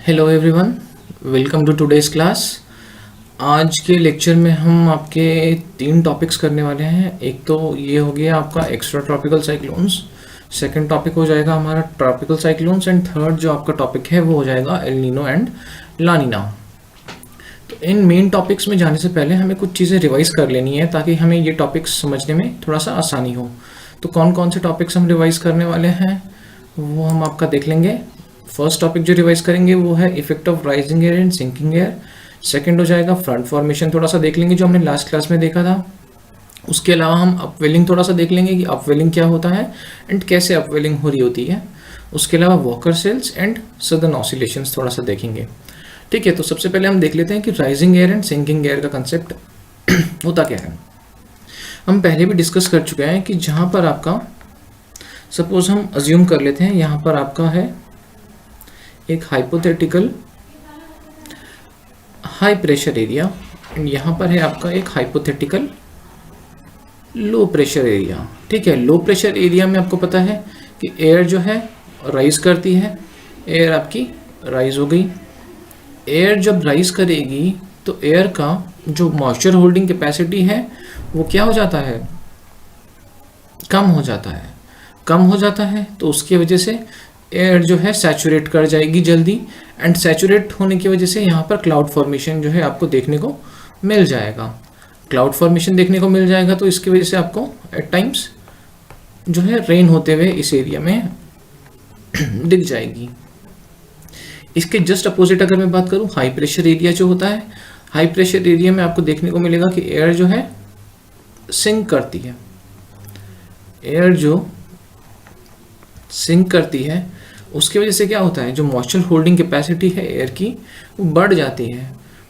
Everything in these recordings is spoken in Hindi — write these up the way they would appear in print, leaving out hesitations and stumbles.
Hello everyone, welcome to today's class. आज के लेक्चर में हम आपके 3 टॉपिक्स करने वाले हैं। एक तो ये हो गया आपका extra tropical cyclones, second topic हो जाएगा हमारा ट्रॉपिकल साइक्लोन्स एंड थर्ड जो आपका टॉपिक है वो हो जाएगा एल नीनो एंड ला नीना। तो इन मेन टॉपिक्स में जाने से पहले हमें कुछ चीज़ें रिवाइज कर लेनी है ताकि हमें ये टॉपिक्स समझने में थोड़ा सा आसानी हो। तो कौन कौन से टॉपिक्स हम रिवाइज करने वाले हैं वो हम आपका देख लेंगे। फर्स्ट टॉपिक जो रिवाइज करेंगे वो है effect of rising air and sinking air. Second हो जाएगा फ्रंट फॉर्मेशन, थोड़ा सा देख लेंगे जो हमने लास्ट क्लास में देखा था। उसके अलावा हम अपवेलिंग थोड़ा सा देख लेंगे कि अपवेलिंग क्या होता है एंड कैसे अपवेलिंग हो रही होती है। उसके अलावा Walker cells and southern oscillations थोड़ा सा देखेंगे। ठीक है, तो सबसे पहले हम देख लेते हैं कि rising air and sinking air का कंसेप्ट होता क्या है। हम पहले भी डिस्कस कर चुके हैं कि जहाँ पर आपका सपोज हम अज्यूम कर लेते हैं, यहाँ पर आपका है एक hypothetical high pressure area and यहाँ पर है आपका एक हाइपोथेटिकल लो प्रेशर एरिया। ठीक है, लो प्रेशर एरिया में आपको पता है कि एयर जो है राइज करती है, एयर आपकी राइज हो गई। एयर जब राइज करेगी तो एयर का जो मॉइस्चर होल्डिंग कैपेसिटी है वो क्या हो जाता है, कम हो जाता है। कम हो जाता है तो उसकी वजह से एयर जो है सैचुरेट कर जाएगी जल्दी एंड सैचुरेट होने की वजह से यहाँ पर क्लाउड फॉर्मेशन जो है आपको देखने को मिल जाएगा। क्लाउड फॉर्मेशन देखने को मिल जाएगा तो इसकी वजह से आपको एट टाइम्स जो है रेन होते हुए इस एरिया में दिख जाएगी। इसके जस्ट अपोजिट अगर मैं बात करूँ, हाई प्रेशर एरिया जो होता है, हाई प्रेशर एरिया में आपको देखने को मिलेगा कि एयर जो है सिंक करती है। एयर जो सिंक करती है उसकी वजह से क्या होता है, जो मॉइस्चर होल्डिंग कैपेसिटी है एयर की वो बढ़ जाती है।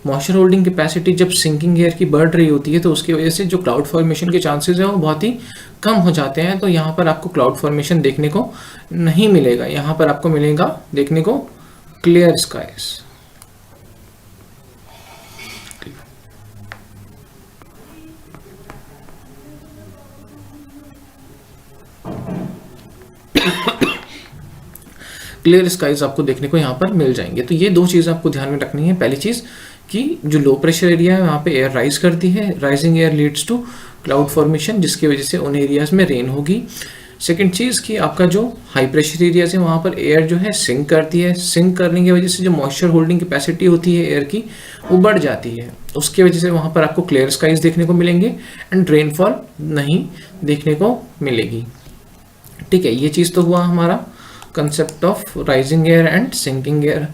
मॉइस्चर होल्डिंग कैपेसिटी जब सिंकिंग एयर की बढ़ रही होती है तो उसकी वजह से जो क्लाउड फॉर्मेशन के चांसेस है वो बहुत ही कम हो जाते हैं। तो यहाँ पर आपको क्लाउड फॉर्मेशन देखने को नहीं मिलेगा, यहाँ पर आपको मिलेगा देखने को क्लियर स्काइज। क्लियर स्काइज आपको देखने को यहाँ पर मिल जाएंगे। तो ये दो चीज़ आपको ध्यान में रखनी है। पहली चीज़ कि जो लो प्रेशर एरिया है वहाँ पे एयर राइज करती है, rising air leads to cloud formation जिसकी वजह से उन एरियाज में रेन होगी। सेकंड चीज़ कि आपका जो हाई प्रेशर एरियाज है वहाँ पर एयर जो है सिंक करती है, सिंक करने की वजह से जो मॉइस्चर होल्डिंग कैपेसिटी होती है एयर की वो बढ़ जाती है। उसकी वजह से वहाँ पर आपको क्लियर स्काइज देखने को मिलेंगे एंड रेनफॉल नहीं देखने को मिलेगी। ठीक है, ये चीज़ तो हुआ हमारा concept of rising air and sinking air.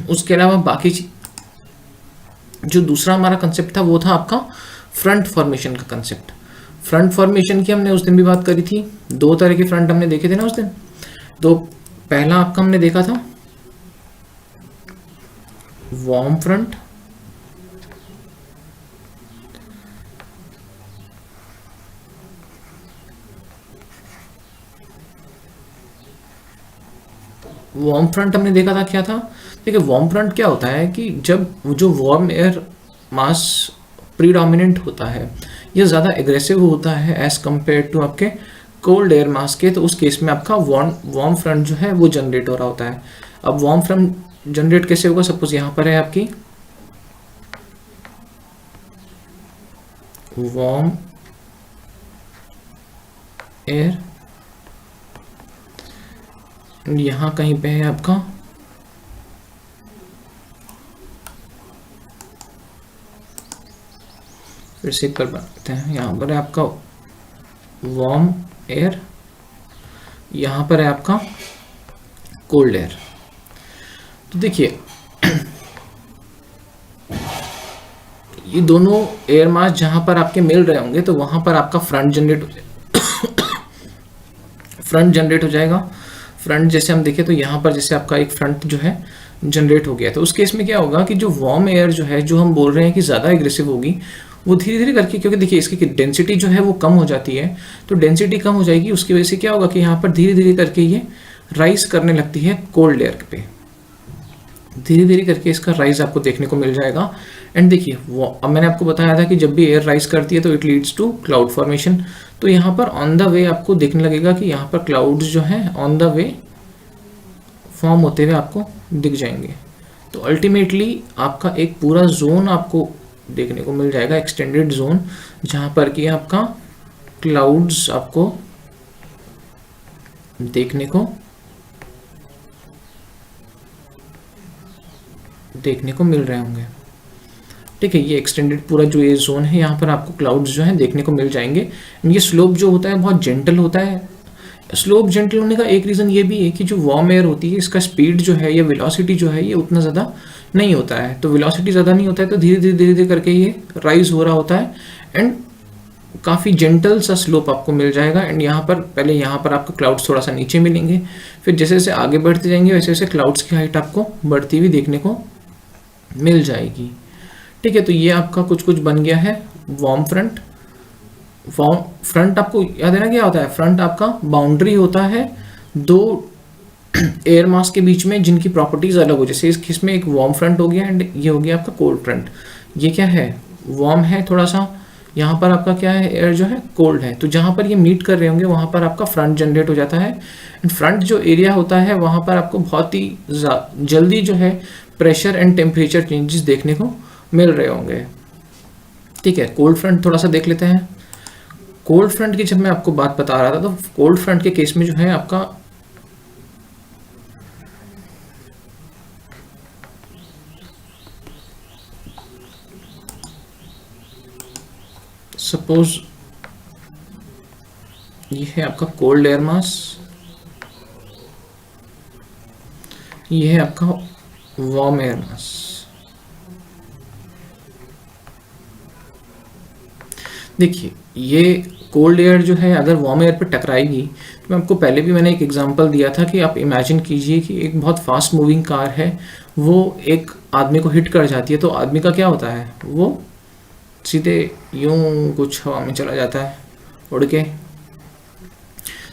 उसके अलावा बाकी जो दूसरा हमारा कंसेप्ट था वो था आपका फ्रंट फॉर्मेशन का कंसेप्ट। फ्रंट फॉर्मेशन की हमने उस दिन भी बात करी थी। 2 तरह के फ्रंट हमने देखे थे ना उस दिन। तो पहला आपका हमने देखा था वार्म फ्रंट, वार्म फ्रंट हमने देखा था क्या था। देखिए वार्म फ्रंट क्या होता है कि जब जो वार्म एयर मास प्रीडोमिनेंट होता है ये ज़्यादा एग्रेसिव होता है एज कम्पेयर टू आपके कोल्ड एयर मास के, तो उस केस में आपका वार्म फ्रंट जो है वो जनरेट हो रहा होता है। अब वार्म फ्रंट जनरेट कैसे होगा, सपोज यहाँ पर है आपकी वार्म एयर, यहाँ कहीं पे है आपका फिर से कर बनाते हैं, यहाँ पर है आपका वार्म एयर, यहाँ पर है आपका कोल्ड एयर। तो देखिए ये दोनों एयर मास जहाँ पर आपके मिल रहे होंगे तो वहाँ पर आपका फ्रंट जनरेट हो जाएगा। फ्रंट जनरेट हो जाएगा। फ्रंट जैसे हम देखें तो यहाँ पर जैसे आपका एक फ्रंट जो है जनरेट हो गया, तो उस केस में क्या होगा कि जो वार्म एयर जो है जो हम बोल रहे हैं कि ज़्यादा एग्रेसिव होगी वो धीरे धीरे करके, क्योंकि देखिए इसकी डेंसिटी जो है वो कम हो जाती है, तो डेंसिटी कम हो जाएगी। उसकी वजह से क्या होगा कि यहाँ पर धीरे धीरे करके ये राइज करने लगती है कोल्ड एयर पे, धीरे धीरे करके इसका राइज आपको देखने को मिल जाएगा। एंड देखिए वो अब मैंने आपको बताया था कि जब भी एयर राइज करती है तो it leads to cloud formation. तो यहाँ पर ऑन द वे आपको देखने लगेगा कि यहाँ पर क्लाउड्स जो है ऑन द वे फॉर्म होते हुए आपको दिख जाएंगे। तो अल्टीमेटली आपका एक पूरा जोन आपको देखने को मिल जाएगा, एक्सटेंडेड जोन, जहाँ पर कि आपका क्लाउड्स आपको देखने को मिल रहे होंगे। ठीक है, ये एक्सटेंडेड पूरा जो ये जोन है, यहाँ पर आपको क्लाउड्स जो है देखने को मिल जाएंगे। ये स्लोप जो होता है बहुत जेंटल होता है। स्लोप जेंटल होने का एक रीज़न ये भी है कि जो वार्म एयर होती है, इसका स्पीड जो है या वेलोसिटी जो है ये उतना ज़्यादा नहीं होता है। तो वेलोसिटी ज़्यादा नहीं होता है तो धीरे धीरे करके ये राइज हो रहा होता है एंड काफ़ी जेंटल सा स्लोप आपको मिल जाएगा। एंड यहाँ पर पहले यहाँ पर आपको क्लाउड्स थोड़ा सा नीचे मिलेंगे, फिर जैसे जैसे आगे बढ़ते जाएंगे वैसे वैसे क्लाउड्स की हाइट आपको बढ़ती हुई देखने को मिल जाएगी। ठीक है, तो ये आपका कुछ कुछ बन गया है वार्म फ्रंट। वार्म फ्रंट आपको याद है ना क्या होता है? फ्रंट आपका बाउंड्री होता है दो एयर मास के बीच में जिनकी प्रॉपर्टीज अलग हो। जैसे इस केस में एक वार्म फ्रंट हो गया एंड ये हो गया आपका कोल्ड फ्रंट। ये क्या है? वार्म है थोड़ा सा, यहाँ पर आपका क्या है? एयर जो है कोल्ड है। तो जहाँ पर ये मीट कर रहे होंगे वहाँ पर आपका फ्रंट जनरेट हो जाता है। एंड फ्रंट जो एरिया होता है वहाँ पर आपको बहुत ही जल्दी जो है प्रेशर एंड टेम्परेचर चेंजेस देखने को मिल रहे होंगे। ठीक है, कोल्ड फ्रंट थोड़ा सा देख लेते हैं। कोल्ड फ्रंट की जब मैं आपको बात बता रहा था तो कोल्ड फ्रंट के केस में जो है आपका सपोज ये है आपका कोल्ड एयर मास, ये है आपका वार्म एयर मास। देखिए ये कोल्ड एयर जो है अगर वार्म एयर पर टकराएगी तो मैं आपको पहले भी मैंने एक एग्जांपल दिया था कि आप इमेजिन कीजिए कि एक बहुत फास्ट मूविंग कार है, वो एक आदमी को हिट कर जाती है तो आदमी का क्या होता है? वो सीधे यूं कुछ हवा में चला जाता है उड़ के।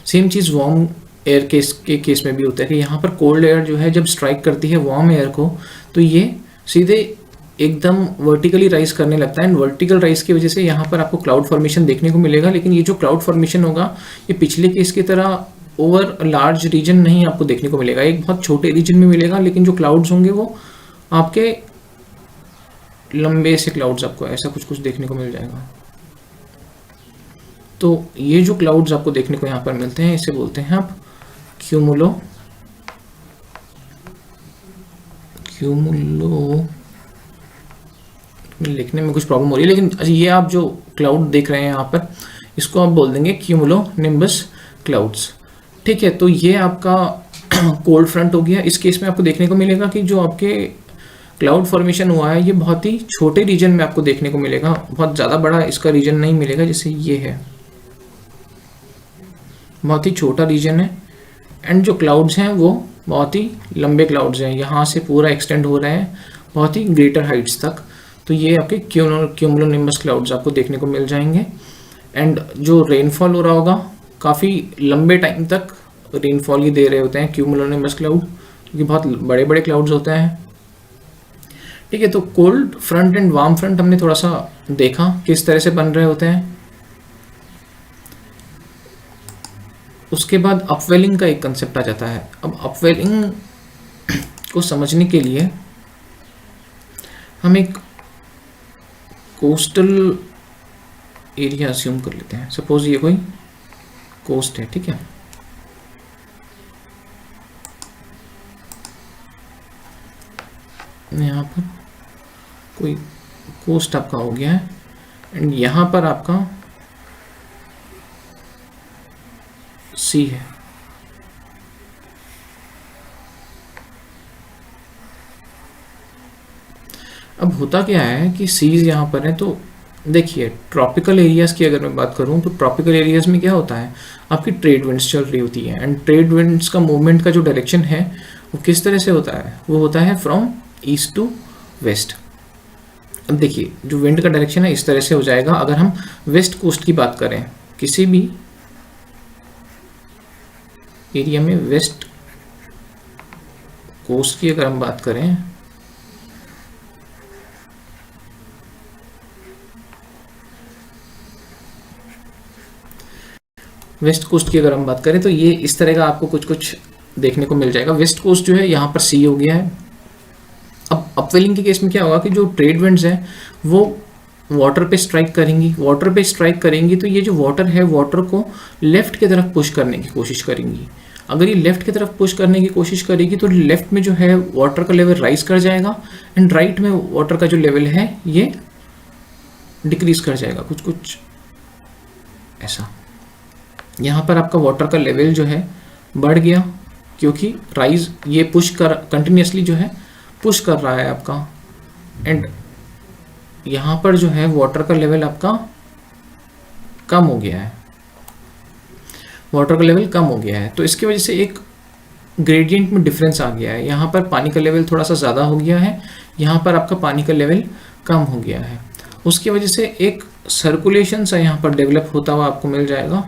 सेम चीज़ वार्म एयर के केस में भी होता है कि यहाँ पर कोल्ड एयर जो है जब स्ट्राइक करती है वार्म एयर को तो ये सीधे एकदम वर्टिकली राइज करने लगता है। एंड वर्टिकल राइज की वजह से यहाँ पर आपको क्लाउड फॉर्मेशन देखने को मिलेगा। लेकिन ये जो क्लाउड फॉर्मेशन होगा ये पिछले केस की तरह ओवर लार्ज रीजन नहीं आपको देखने को मिलेगा, एक बहुत छोटे रीजन में मिलेगा। लेकिन जो क्लाउड्स होंगे वो आपके लंबे से क्लाउड्स आपको ऐसा कुछ कुछ देखने को मिल जाएगा। तो ये जो क्लाउड्स आपको देखने को यहाँ पर मिलते हैं इसे बोलते हैं आप क्यूमुलो लिखने में कुछ प्रॉब्लम हो रही है लेकिन ये आप जो क्लाउड देख रहे हैं यहाँ पर इसको आप बोल देंगे क्यूमुलो निम्बस क्लाउड्स। ठीक है, तो ये आपका कोल्ड फ्रंट हो गया। इस केस में आपको देखने को मिलेगा कि जो आपके क्लाउड फॉर्मेशन हुआ है ये बहुत ही छोटे रीजन में आपको देखने को मिलेगा, बहुत ज़्यादा बड़ा इसका रीजन नहीं मिलेगा। जैसे ये है बहुत ही छोटा रीजन है एंड जो क्लाउड्स हैं वो बहुत ही लंबे क्लाउड्स हैं, यहाँ से पूरा एक्सटेंड हो रहे हैं बहुत ही ग्रेटर हाइट्स तक। तो ये आपके क्यूमुलोनिम्बस क्लाउड्स आपको देखने को मिल जाएंगे। एंड जो रेनफॉल हो रहा होगा काफ़ी लंबे टाइम तक रेनफॉल ही दे रहे होते हैं क्यूमुलोनिम्बस क्लाउड, क्योंकि बहुत बड़े बड़े क्लाउड्स होते हैं। ठीक है, तो cold front end warm front हमने थोड़ा सा देखा किस तरह से बन रहे होते हैं। उसके बाद अपवेलिंग का एक कंसेप्ट आ जाता है। अब अपवेलिंग को समझने के लिए हम एक कोस्टल एरिया अस्यूम कर लेते हैं। सपोज ये कोई कोस्ट है, ठीक है। यहाँ पर कोई कोस्ट आपका हो गया है एंड यहाँ पर आपका सी है। अब होता क्या है कि सीज यहाँ पर है, तो देखिए ट्रॉपिकल एरियाज़ की अगर मैं बात करूँ तो ट्रॉपिकल एरियाज़ में क्या होता है, आपकी ट्रेड विंड्स चल रही होती है एंड ट्रेड विंड्स का मूवमेंट का जो डायरेक्शन है वो किस तरह से होता है, वो होता है फ्रॉम ईस्ट टू वेस्ट। अब देखिए जो विंड का डायरेक्शन है इस तरह से हो जाएगा। अगर हम वेस्ट कोस्ट की बात करें, किसी भी एरिया में वेस्ट कोस्ट की अगर हम बात करें, वेस्ट कोस्ट की अगर हम बात करें तो ये इस तरह का आपको कुछ कुछ देखने को मिल जाएगा। वेस्ट कोस्ट जो है यहाँ पर सी हो गया है। अब अपवेलिंग के केस में क्या होगा कि जो ट्रेड विंड्स हैं वो वाटर पे स्ट्राइक करेंगी, वाटर पे स्ट्राइक करेंगी तो ये जो वाटर है वाटर को लेफ्ट की तरफ पुश करने की कोशिश करेंगी। अगर ये लेफ्ट की तरफ पुश करने की कोशिश करेगी तो लेफ्ट में जो है वाटर का लेवल राइज कर जाएगा एंड राइट में वाटर का जो लेवल है ये डिक्रीज कर जाएगा, कुछ कुछ ऐसा। यहाँ पर आपका वाटर का लेवल जो है बढ़ गया क्योंकि राइज ये पुश कर कंटिन्यूसली जो है पुश कर रहा है आपका, एंड यहाँ पर जो है वाटर का लेवल आपका कम हो गया है, वाटर का लेवल कम हो गया है। तो इसकी वजह से एक ग्रेडियंट में डिफरेंस आ गया है। यहाँ पर पानी का लेवल थोड़ा सा ज़्यादा हो गया है, यहाँ पर आपका पानी का लेवल कम हो गया है। उसकी वजह से एक सर्कुलेशन सा यहाँ पर डेवलप होता हुआ आपको मिल जाएगा,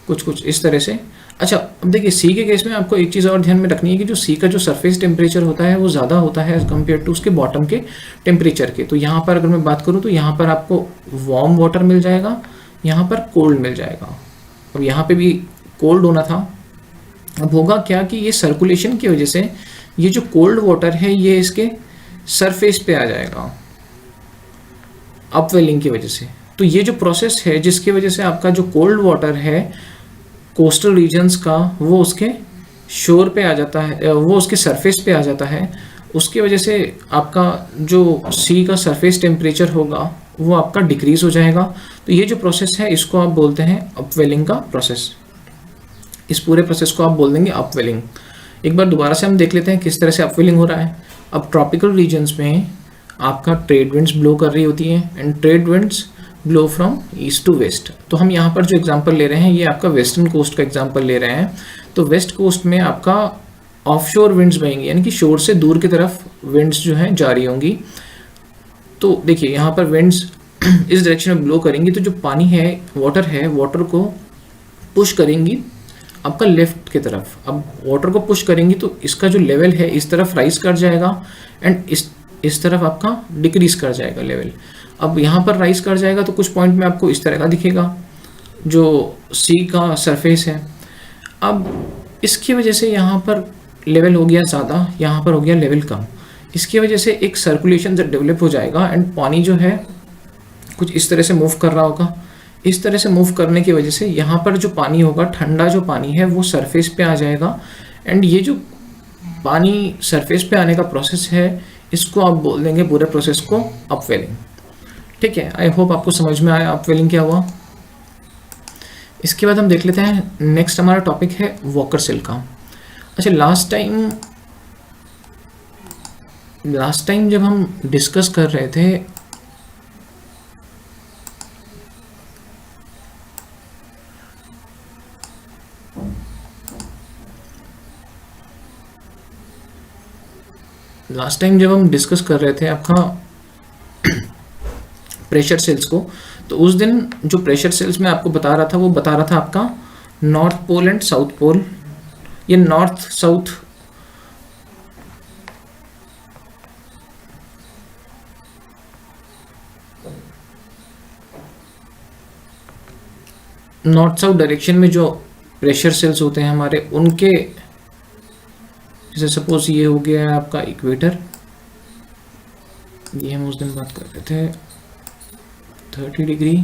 कुछ कुछ इस तरह से। अच्छा, अब देखिए सी के केस में आपको एक चीज़ और ध्यान में रखनी है कि जो सी का जो सरफेस टेम्परेचर होता है वो ज़्यादा होता है एज़ कम्पेयर टू उसके बॉटम के टेम्परेचर के। तो यहाँ पर अगर मैं बात करूँ तो यहाँ पर आपको वार्म वाटर मिल जाएगा, यहाँ पर कोल्ड मिल जाएगा। अब यहाँ पे भी कोल्ड होना था। अब होगा क्या कि ये सर्कुलेशन की वजह से ये जो कोल्ड वाटर है ये इसके सरफेस पे आ जाएगा अपवेलिंग की वजह से। तो ये जो प्रोसेस है जिसकी वजह से आपका जो कोल्ड वाटर है कोस्टल रीजन्स का वो उसके शोर पे आ जाता है, वो उसके सरफेस पे आ जाता है। उसकी वजह से आपका जो सी का सरफेस टेम्परेचर होगा वो आपका डिक्रीज हो जाएगा। तो ये जो प्रोसेस है इसको आप बोलते हैं अपवेलिंग का प्रोसेस। इस पूरे प्रोसेस को आप बोल देंगे अपवेलिंग। एक बार दोबारा से हम देख लेते हैं किस तरह से अपवेलिंग हो रहा है। अब ट्रॉपिकल रीजन्स में आपका ट्रेड विंड्स ब्लो कर रही होती हैं and trade winds blow from east to west. तो हम यहाँ पर जो एग्जांपल ले रहे हैं ये आपका वेस्टर्न कोस्ट का एग्जांपल ले रहे हैं। तो वेस्ट कोस्ट में आपका ऑफशोर विंड्स बहेंगी, यानी कि शोर से दूर की तरफ विंड्स जो हैं जारी होंगी। तो देखिए यहाँ पर विंड्स इस डायरेक्शन में ब्लो करेंगी तो जो पानी है वाटर को पुश करेंगी आपका लेफ्ट की तरफ। अब वाटर को पुश करेंगी तो इसका जो लेवल है इस तरफ राइज कर जाएगा एंड इस तरफ आपका डिक्रीज कर जाएगा लेवल। अब यहाँ पर राइज कर जाएगा तो कुछ पॉइंट में आपको इस तरह का दिखेगा जो सी का सरफेस है। अब इसकी वजह से यहाँ पर लेवल हो गया ज़्यादा, यहाँ पर हो गया लेवल कम। इसकी वजह से एक सर्कुलेशन डेवलप हो जाएगा एंड पानी जो है कुछ इस तरह से मूव कर रहा होगा। इस तरह से मूव करने की वजह से यहाँ पर जो पानी होगा, ठंडा जो पानी है वो सरफेस पे आ जाएगा एंड ये जो पानी सरफेस पे आने का प्रोसेस है इसको आप बोल देंगे पूरे प्रोसेस को अपवेलिंग। ठीक है, आई होप आपको समझ में आया अपवेलिंग क्या हुआ। इसके बाद हम देख लेते हैं नेक्स्ट हमारा टॉपिक है वॉकर सेल का। अच्छा, लास्ट टाइम जब हम डिस्कस कर रहे थे आपका प्रेशर सेल्स को, तो उस दिन जो प्रेशर सेल्स में आपको बता रहा था वो बता रहा था आपका north pole and south pole. ये नॉर्थ साउथ डायरेक्शन में जो प्रेशर सेल्स होते हैं हमारे, उनके जैसे सपोज ये हो गया है आपका इक्वेटर, ये हम उस दिन बात कर रहे थे 30 डिग्री।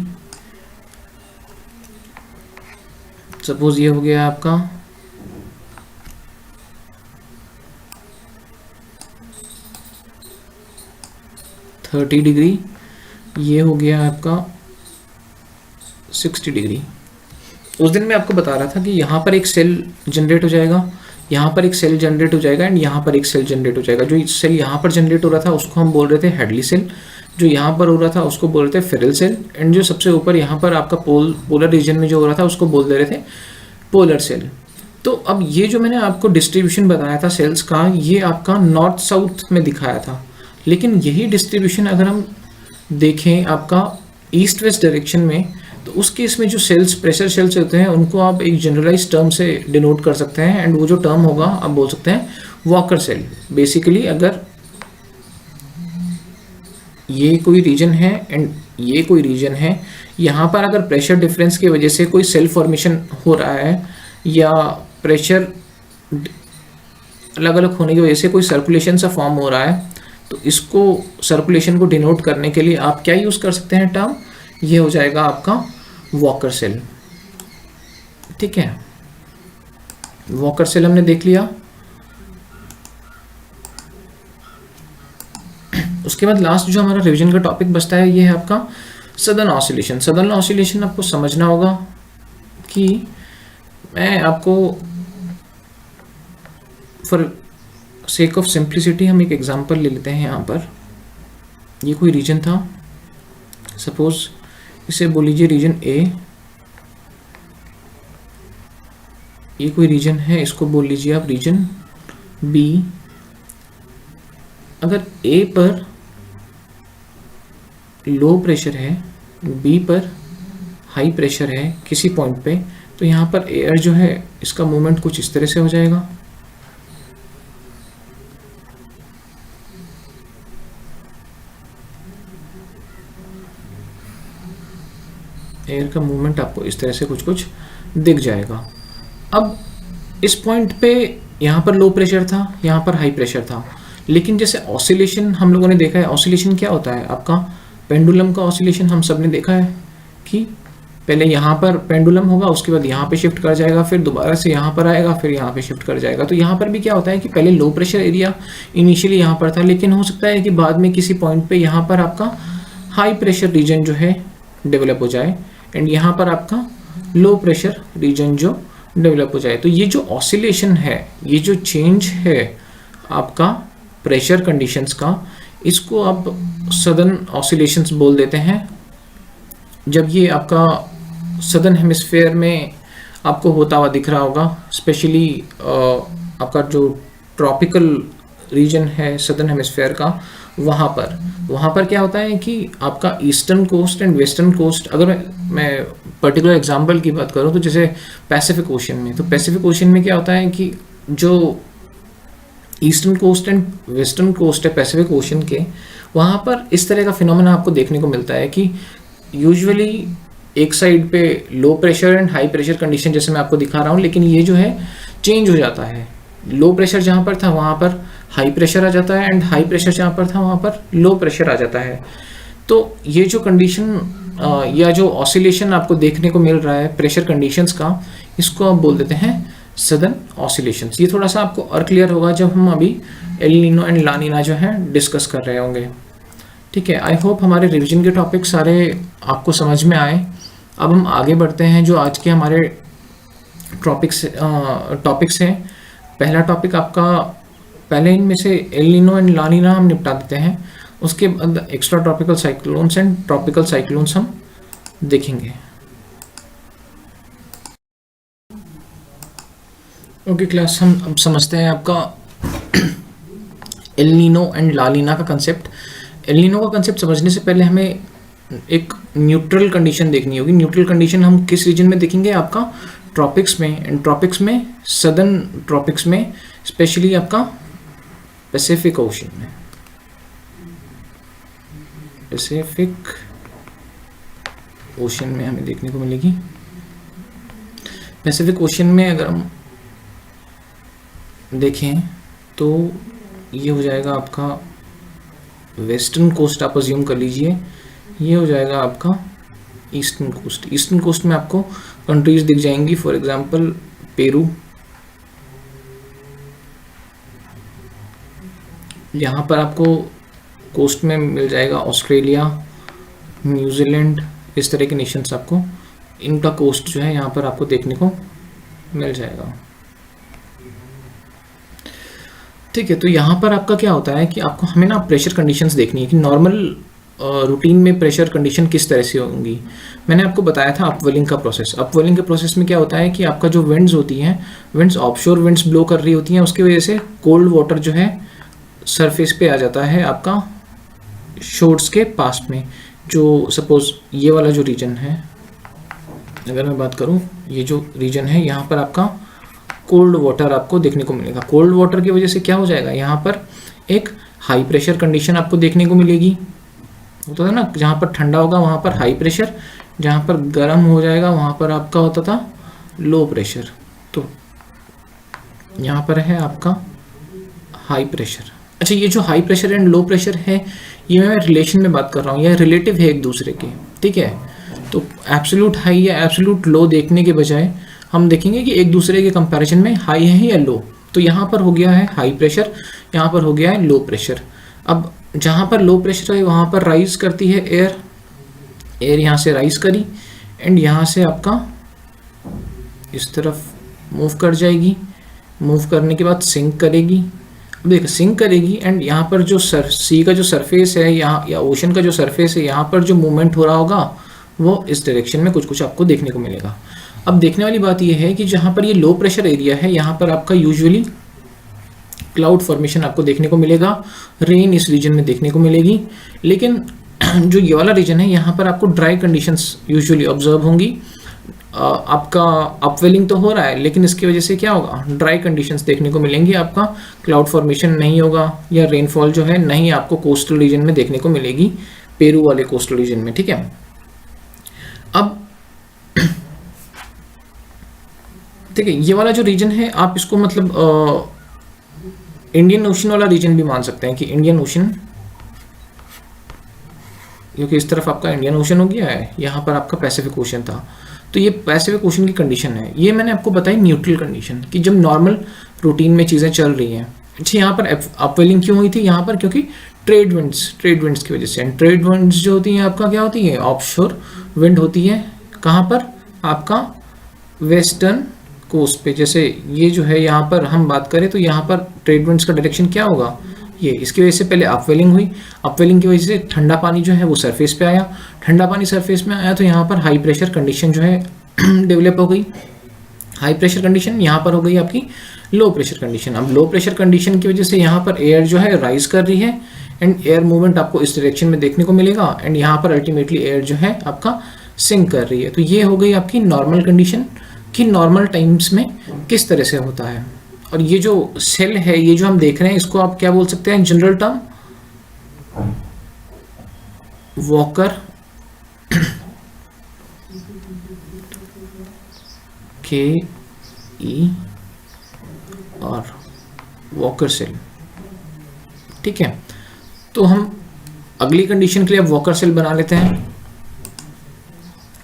सपोज ये हो गया आपका 30 डिग्री, ये हो गया आपका 60 डिग्री। उस दिन मैं आपको बता रहा था कि यहाँ पर एक सेल जनरेट हो जाएगा, यहाँ पर एक सेल जनरेट हो जाएगा एंड यहाँ पर एक सेल जनरेट हो जाएगा। जो सेल यहाँ पर जनरेट हो रहा था उसको हम बोल रहे थे हेडली सेल, जो यहाँ पर हो रहा था उसको बोल रहे थे फेरल सेल, एंड जो सबसे ऊपर यहाँ पर आपका पोलर रीजन में जो हो रहा था उसको बोल दे रहे थे पोलर सेल। तो अब ये जो मैंने आपको डिस्ट्रीब्यूशन बताया था सेल्स का, ये आपका नॉर्थ साउथ में दिखाया था, लेकिन यही डिस्ट्रीब्यूशन अगर हम देखें आपका ईस्ट वेस्ट डायरेक्शन में, तो उस केस में जो सेल्स प्रेशर सेल्स होते हैं उनको आप एक जनरलाइज टर्म से डिनोट कर सकते हैं एंड वो जो टर्म होगा आप बोल सकते हैं वॉकर सेल। बेसिकली अगर ये कोई रीजन है एंड ये कोई रीजन है, यहाँ पर अगर प्रेशर डिफरेंस की वजह से कोई सेल फॉर्मेशन हो रहा है या प्रेशर अलग अलग होने की वजह से कोई सर्कुलेशन सा फॉर्म हो रहा है, तो इसको सर्कुलेशन को डिनोट करने के लिए आप क्या यूज़ कर सकते हैं टर्म, ये हो जाएगा आपका वॉकर सेल। ठीक है, वॉकर सेल हमने देख लिया। उसके बाद लास्ट जो हमारा रिवीजन का टॉपिक बचता है ये है आपका सदर्न ऑसिलेशन। सदर्न ऑसिलेशन आपको समझना होगा कि मैं आपको फॉर सेक ऑफ सिंप्लिसिटी हम एक एग्जांपल ले लेते हैं। यहाँ पर ये कोई रीजन था, सपोज इसे बोल लीजिए रीजन ए, ये कोई रीजन है, इसको बोल लीजिए आप रीजन बी। अगर ए पर लो प्रेशर है, बी पर हाई प्रेशर है किसी पॉइंट पे, तो यहाँ पर एयर जो है इसका मूवमेंट कुछ इस तरह से हो जाएगा। एयर का मूवमेंट आपको इस तरह से कुछ कुछ दिख जाएगा। अब इस पॉइंट पे यहाँ पर लो प्रेशर था, यहाँ पर हाई प्रेशर था, लेकिन जैसे ऑसिलेशन हम लोगों ने देखा है, ऑसिलेशन क्या होता है आपका, पेंडुलम का ऑसिलेशन हम सब ने देखा है कि पहले यहाँ पर पेंडुलम होगा, उसके बाद यहाँ पे शिफ्ट कर जाएगा, फिर दोबारा से यहाँ पर आएगा, फिर यहाँ पे शिफ्ट कर जाएगा। तो यहाँ पर भी क्या होता है कि पहले लो प्रेशर एरिया इनिशियली यहाँ पर था, लेकिन हो सकता है कि बाद में किसी पॉइंट पे यहाँ पर आपका हाई प्रेशर रीजन जो है डेवलप हो जाए, एंड यहाँ पर आपका लो प्रेशर रीजन जो डेवलप हो जाए। तो ये जो ऑसिलेशन है, ये जो चेंज है आपका प्रेशर कंडीशंस का, इसको आप सदर्न ऑसिलेशंस बोल देते हैं। जब ये आपका सदर्न हेमिस्फेयर में आपको होता हुआ दिख रहा होगा, स्पेशली आपका जो ट्रॉपिकल रीजन है सदर्न हेमिस्फेयर का, वहाँ पर क्या होता है कि आपका eastern coast and western coast, अगर मैं पर्टिकुलर एग्जांपल की बात करूँ तो जैसे पैसिफिक ओशन में, तो पैसिफिक ओशन में क्या होता है कि जो eastern coast and western coast है पैसिफिक ओशन के, वहाँ पर इस तरह का फिनोमेना आपको देखने को मिलता है कि यूजुअली एक साइड पे low pressure and high pressure condition जैसे मैं आपको दिखा रहा हूँ, लेकिन ये जो है चेंज हो जाता है। लो प्रेशर जहाँ पर था वहाँ पर हाई प्रेशर आ जाता है, एंड हाई प्रेशर जहाँ पर था वहाँ पर लो प्रेशर आ जाता है। तो ये जो कंडीशन या जो ऑसिलेशन आपको देखने को मिल रहा है प्रेशर कंडीशंस का, इसको आप बोल देते हैं सदर्न ऑसिलेशंस। ये थोड़ा सा आपको और क्लियर होगा जब हम अभी एल नीनो एंड ला नीना जो है डिस्कस कर रहे होंगे। ठीक है, आई होप हमारे रिवीजन के टॉपिक सारे आपको समझ में आए। अब हम आगे बढ़ते हैं जो आज के हमारे टॉपिक्स हैं। पहला टॉपिक आपका, पहले इनमें से एल नीनो एंड ला नीना हम निपटा देते हैं, उसके बाद extra tropical cyclones and tropical cyclones हम देखेंगे। ओके क्लास, हम अब समझते हैं आपका एल नीनो एंड ला नीना का कंसेप्ट। एल नीनो का कंसेप्ट समझने से पहले हमें एक न्यूट्रल कंडीशन देखनी होगी। न्यूट्रल कंडीशन हम किस रीजन में देखेंगे, आपका ट्रॉपिक्स में, एंड ट्रॉपिक्स में, सदर्न ट्रॉपिक्स में, स्पेशली आपका पैसिफिक ओशन में। पैसिफिक ओशन में हमें देखने को मिलेगी। पैसिफिक ओशन में अगर हम देखें तो ये हो जाएगा आपका वेस्टर्न कोस्ट, आप अज्यूम कर लीजिए। ये हो जाएगा आपका ईस्टर्न कोस्ट। ईस्टर्न कोस्ट में आपको कंट्रीज दिख जाएंगी, फॉर एग्जांपल पेरू, यहाँ पर आपको कोस्ट में मिल जाएगा ऑस्ट्रेलिया, न्यूजीलैंड, इस तरह के नेशंस आपको, इनका कोस्ट जो है यहाँ पर आपको देखने को मिल जाएगा। ठीक है, तो यहाँ पर आपका क्या होता है कि आपको हमें ना प्रेशर कंडीशंस देखनी है कि नॉर्मल रूटीन में प्रेशर कंडीशन किस तरह से होंगी। मैंने आपको बताया था अपवेलिंग का प्रोसेस। अपवेलिंग के प्रोसेस में क्या होता है कि आपका जो विंड्स होती हैं, विंड्स ऑफशोर विंड्स ब्लो कर रही होती हैं, उसकी वजह से कोल्ड वाटर जो है सरफेस पे आ जाता है आपका शोर्स के पास में। जो सपोज ये वाला जो रीजन है, अगर मैं बात करूँ, ये जो रीजन है यहाँ पर आपका कोल्ड वाटर आपको देखने को मिलेगा। कोल्ड वाटर की वजह से क्या हो जाएगा, यहाँ पर एक हाई प्रेशर कंडीशन आपको देखने को मिलेगी। होता था ना, जहाँ पर ठंडा होगा वहाँ पर हाई प्रेशर, जहाँ पर गर्म हो जाएगा वहाँ पर आपका होता था लो प्रेशर। तो यहाँ पर है आपका हाई प्रेशर। अच्छा, ये जो high pressure and low pressure है ये मैं रिलेशन में बात कर रहा हूँ, यह रिलेटिव है एक दूसरे के, ठीक है। तो एब्सोल्यूट हाई या एब्सोल्यूट लो देखने के बजाय हम देखेंगे कि एक दूसरे के कंपैरिजन में हाई है या लो। तो यहाँ पर हो गया है हाई प्रेशर, यहाँ पर हो गया है लो प्रेशर। अब जहाँ पर लो प्रेशर है वहाँ पर राइज करती है एयर, एयर यहाँ से राइज करी एंड यहाँ से आपका इस तरफ मूव कर जाएगी, मूव करने के बाद सिंक करेगी। अब देखो सिंक करेगी एंड यहाँ पर जो सी का जो सरफेस है यहाँ या ओशन का जो सरफेस है यहाँ पर जो मूवमेंट हो रहा होगा वो इस डायरेक्शन में कुछ कुछ आपको देखने को मिलेगा। अब देखने वाली बात यह है कि जहाँ पर ये लो प्रेशर एरिया है यहाँ पर आपका यूजुअली क्लाउड फॉर्मेशन आपको देखने को मिलेगा, रेन इस रीजन में देखने को मिलेगी। लेकिन जो ये वाला रीजन है यहाँ पर आपको ड्राई कंडीशंस यूजुअली ऑब्जर्व होंगी। आपका अपवेलिंग तो हो रहा है लेकिन इसकी वजह से क्या होगा, ड्राई कंडीशंस देखने को मिलेंगी, आपका क्लाउड फॉर्मेशन नहीं होगा या रेनफॉल जो है नहीं आपको कोस्टल रीजन में देखने को मिलेगी, पेरू वाले कोस्टल रीजन में, ठीक है। अब ठीक है, ये वाला जो रीजन है आप इसको मतलब इंडियन ओशन वाला रीजन भी मान सकते हैं कि इंडियन ओशन, क्योंकि इस तरफ आपका इंडियन ओशन हो गया है, यहाँ पर आपका पैसिफिक ओशन था। तो ये पैसिफिक ओशन की कंडीशन है, ये मैंने आपको बताई न्यूट्रल कंडीशन कि जब नॉर्मल रूटीन में चीज़ें चल रही हैं। अच्छा, यहाँ पर अपवेलिंग क्यों हुई थी, यहाँ पर क्योंकि ट्रेड विंड्स की वजह से। ट्रेड विंड्स जो होती हैं आपका क्या होती है, ऑफशोर विंड होती है। कहाँ पर, आपका वेस्टर्न कोस्ट पे। जैसे ये जो है यहाँ पर हम बात करें तो यहाँ पर ट्रेड विंड्स का डायरेक्शन क्या होगा, ये इसकी वजह से पहले अपवेलिंग हुई, अपवेलिंग की वजह से ठंडा पानी जो है वो सरफेस पे आया, ठंडा पानी सरफेस में आया तो यहाँ पर हाई प्रेशर कंडीशन जो है डेवलप हो गई। हाई प्रेशर कंडीशन यहाँ पर हो गई आपकी लो प्रेशर कंडीशन। अब लो प्रेशर कंडीशन की वजह से यहाँ पर एयर जो है राइज कर रही है एंड एयर मूवमेंट आपको इस डायरेक्शन में देखने को मिलेगा एंड यहाँ पर अल्टीमेटली एयर जो है आपका सिंक कर रही है। तो ये हो गई आपकी नॉर्मल कंडीशन कि नॉर्मल टाइम्स में किस तरह से होता है। और ये जो सेल है, ये जो हम देख रहे हैं, इसको आप क्या बोल सकते हैं जनरल टर्म, वॉकर के ई और वॉकर सेल, ठीक है। तो हम अगली कंडीशन के लिए अब वॉकर सेल बना लेते हैं।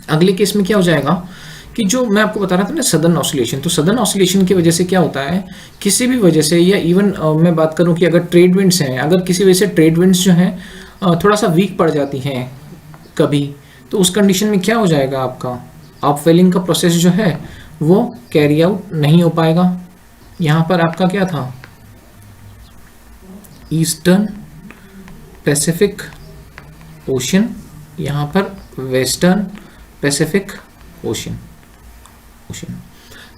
अगले केस में क्या हो जाएगा कि जो मैं आपको बता रहा था ना सदर्न ऑसिलेशन, तो सदर्न ऑसिलेशन की वजह से क्या होता है, किसी भी वजह से या इवन मैं बात करूं कि अगर ट्रेड विंड्स हैं, अगर किसी वजह से ट्रेड विंड्स जो हैं थोड़ा सा वीक पड़ जाती हैं कभी, तो उस कंडीशन में क्या हो जाएगा, आपका अपवेलिंग का प्रोसेस जो है वो कैरी आउट नहीं हो पाएगा। यहाँ पर आपका क्या था, ईस्टर्न पैसिफिक ओशन, यहाँ पर वेस्टर्न पैसिफिक ओशन।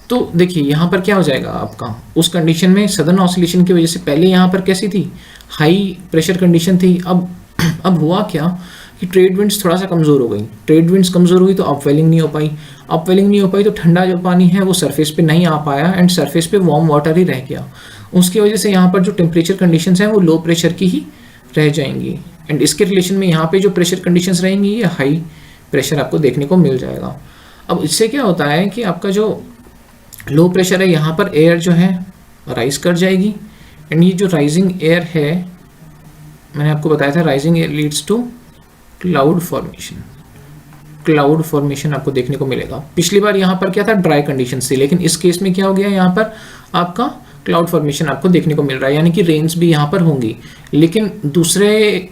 तो देखिए यहाँ पर क्या हो जाएगा आपका, उस कंडीशन में सदर्न ऑसिलेशन की वजह से पहले यहाँ पर कैसी थी, हाई प्रेशर कंडीशन थी। अब हुआ क्या कि ट्रेड विंड्स थोड़ा सा कमज़ोर हो गई, ट्रेड विंड्स कमज़ोर हुई तो अपवेलिंग नहीं हो पाई, अपवेलिंग नहीं हो पाई तो ठंडा जो पानी है वो सरफेस पे नहीं आ पाया एंड सरफेस पे वार्म वाटर ही रह गया। उसकी वजह से यहाँ पर जो टेम्परेचर कंडीशंस हैं वो लो प्रेशर की ही रह जाएंगी एंड इसके रिलेशन में यहाँ पे जो प्रेशर कंडीशंस रहेंगी ये हाई प्रेशर आपको देखने को मिल जाएगा। अब इससे क्या होता है कि आपका जो लो प्रेशर है यहाँ पर एयर जो है राइज कर जाएगी एंड ये जो राइजिंग एयर है, मैंने आपको बताया था rising air leads to cloud formation. Cloud formation आपको देखने को मिलेगा। पिछली बार यहाँ पर क्या था, ड्राई कंडीशन थी, लेकिन इस केस में क्या हो गया, यहाँ पर आपका क्लाउड फॉर्मेशन आपको देखने को मिल रहा है, यानी कि रेन्स भी यहाँ पर होंगी। लेकिन दूसरे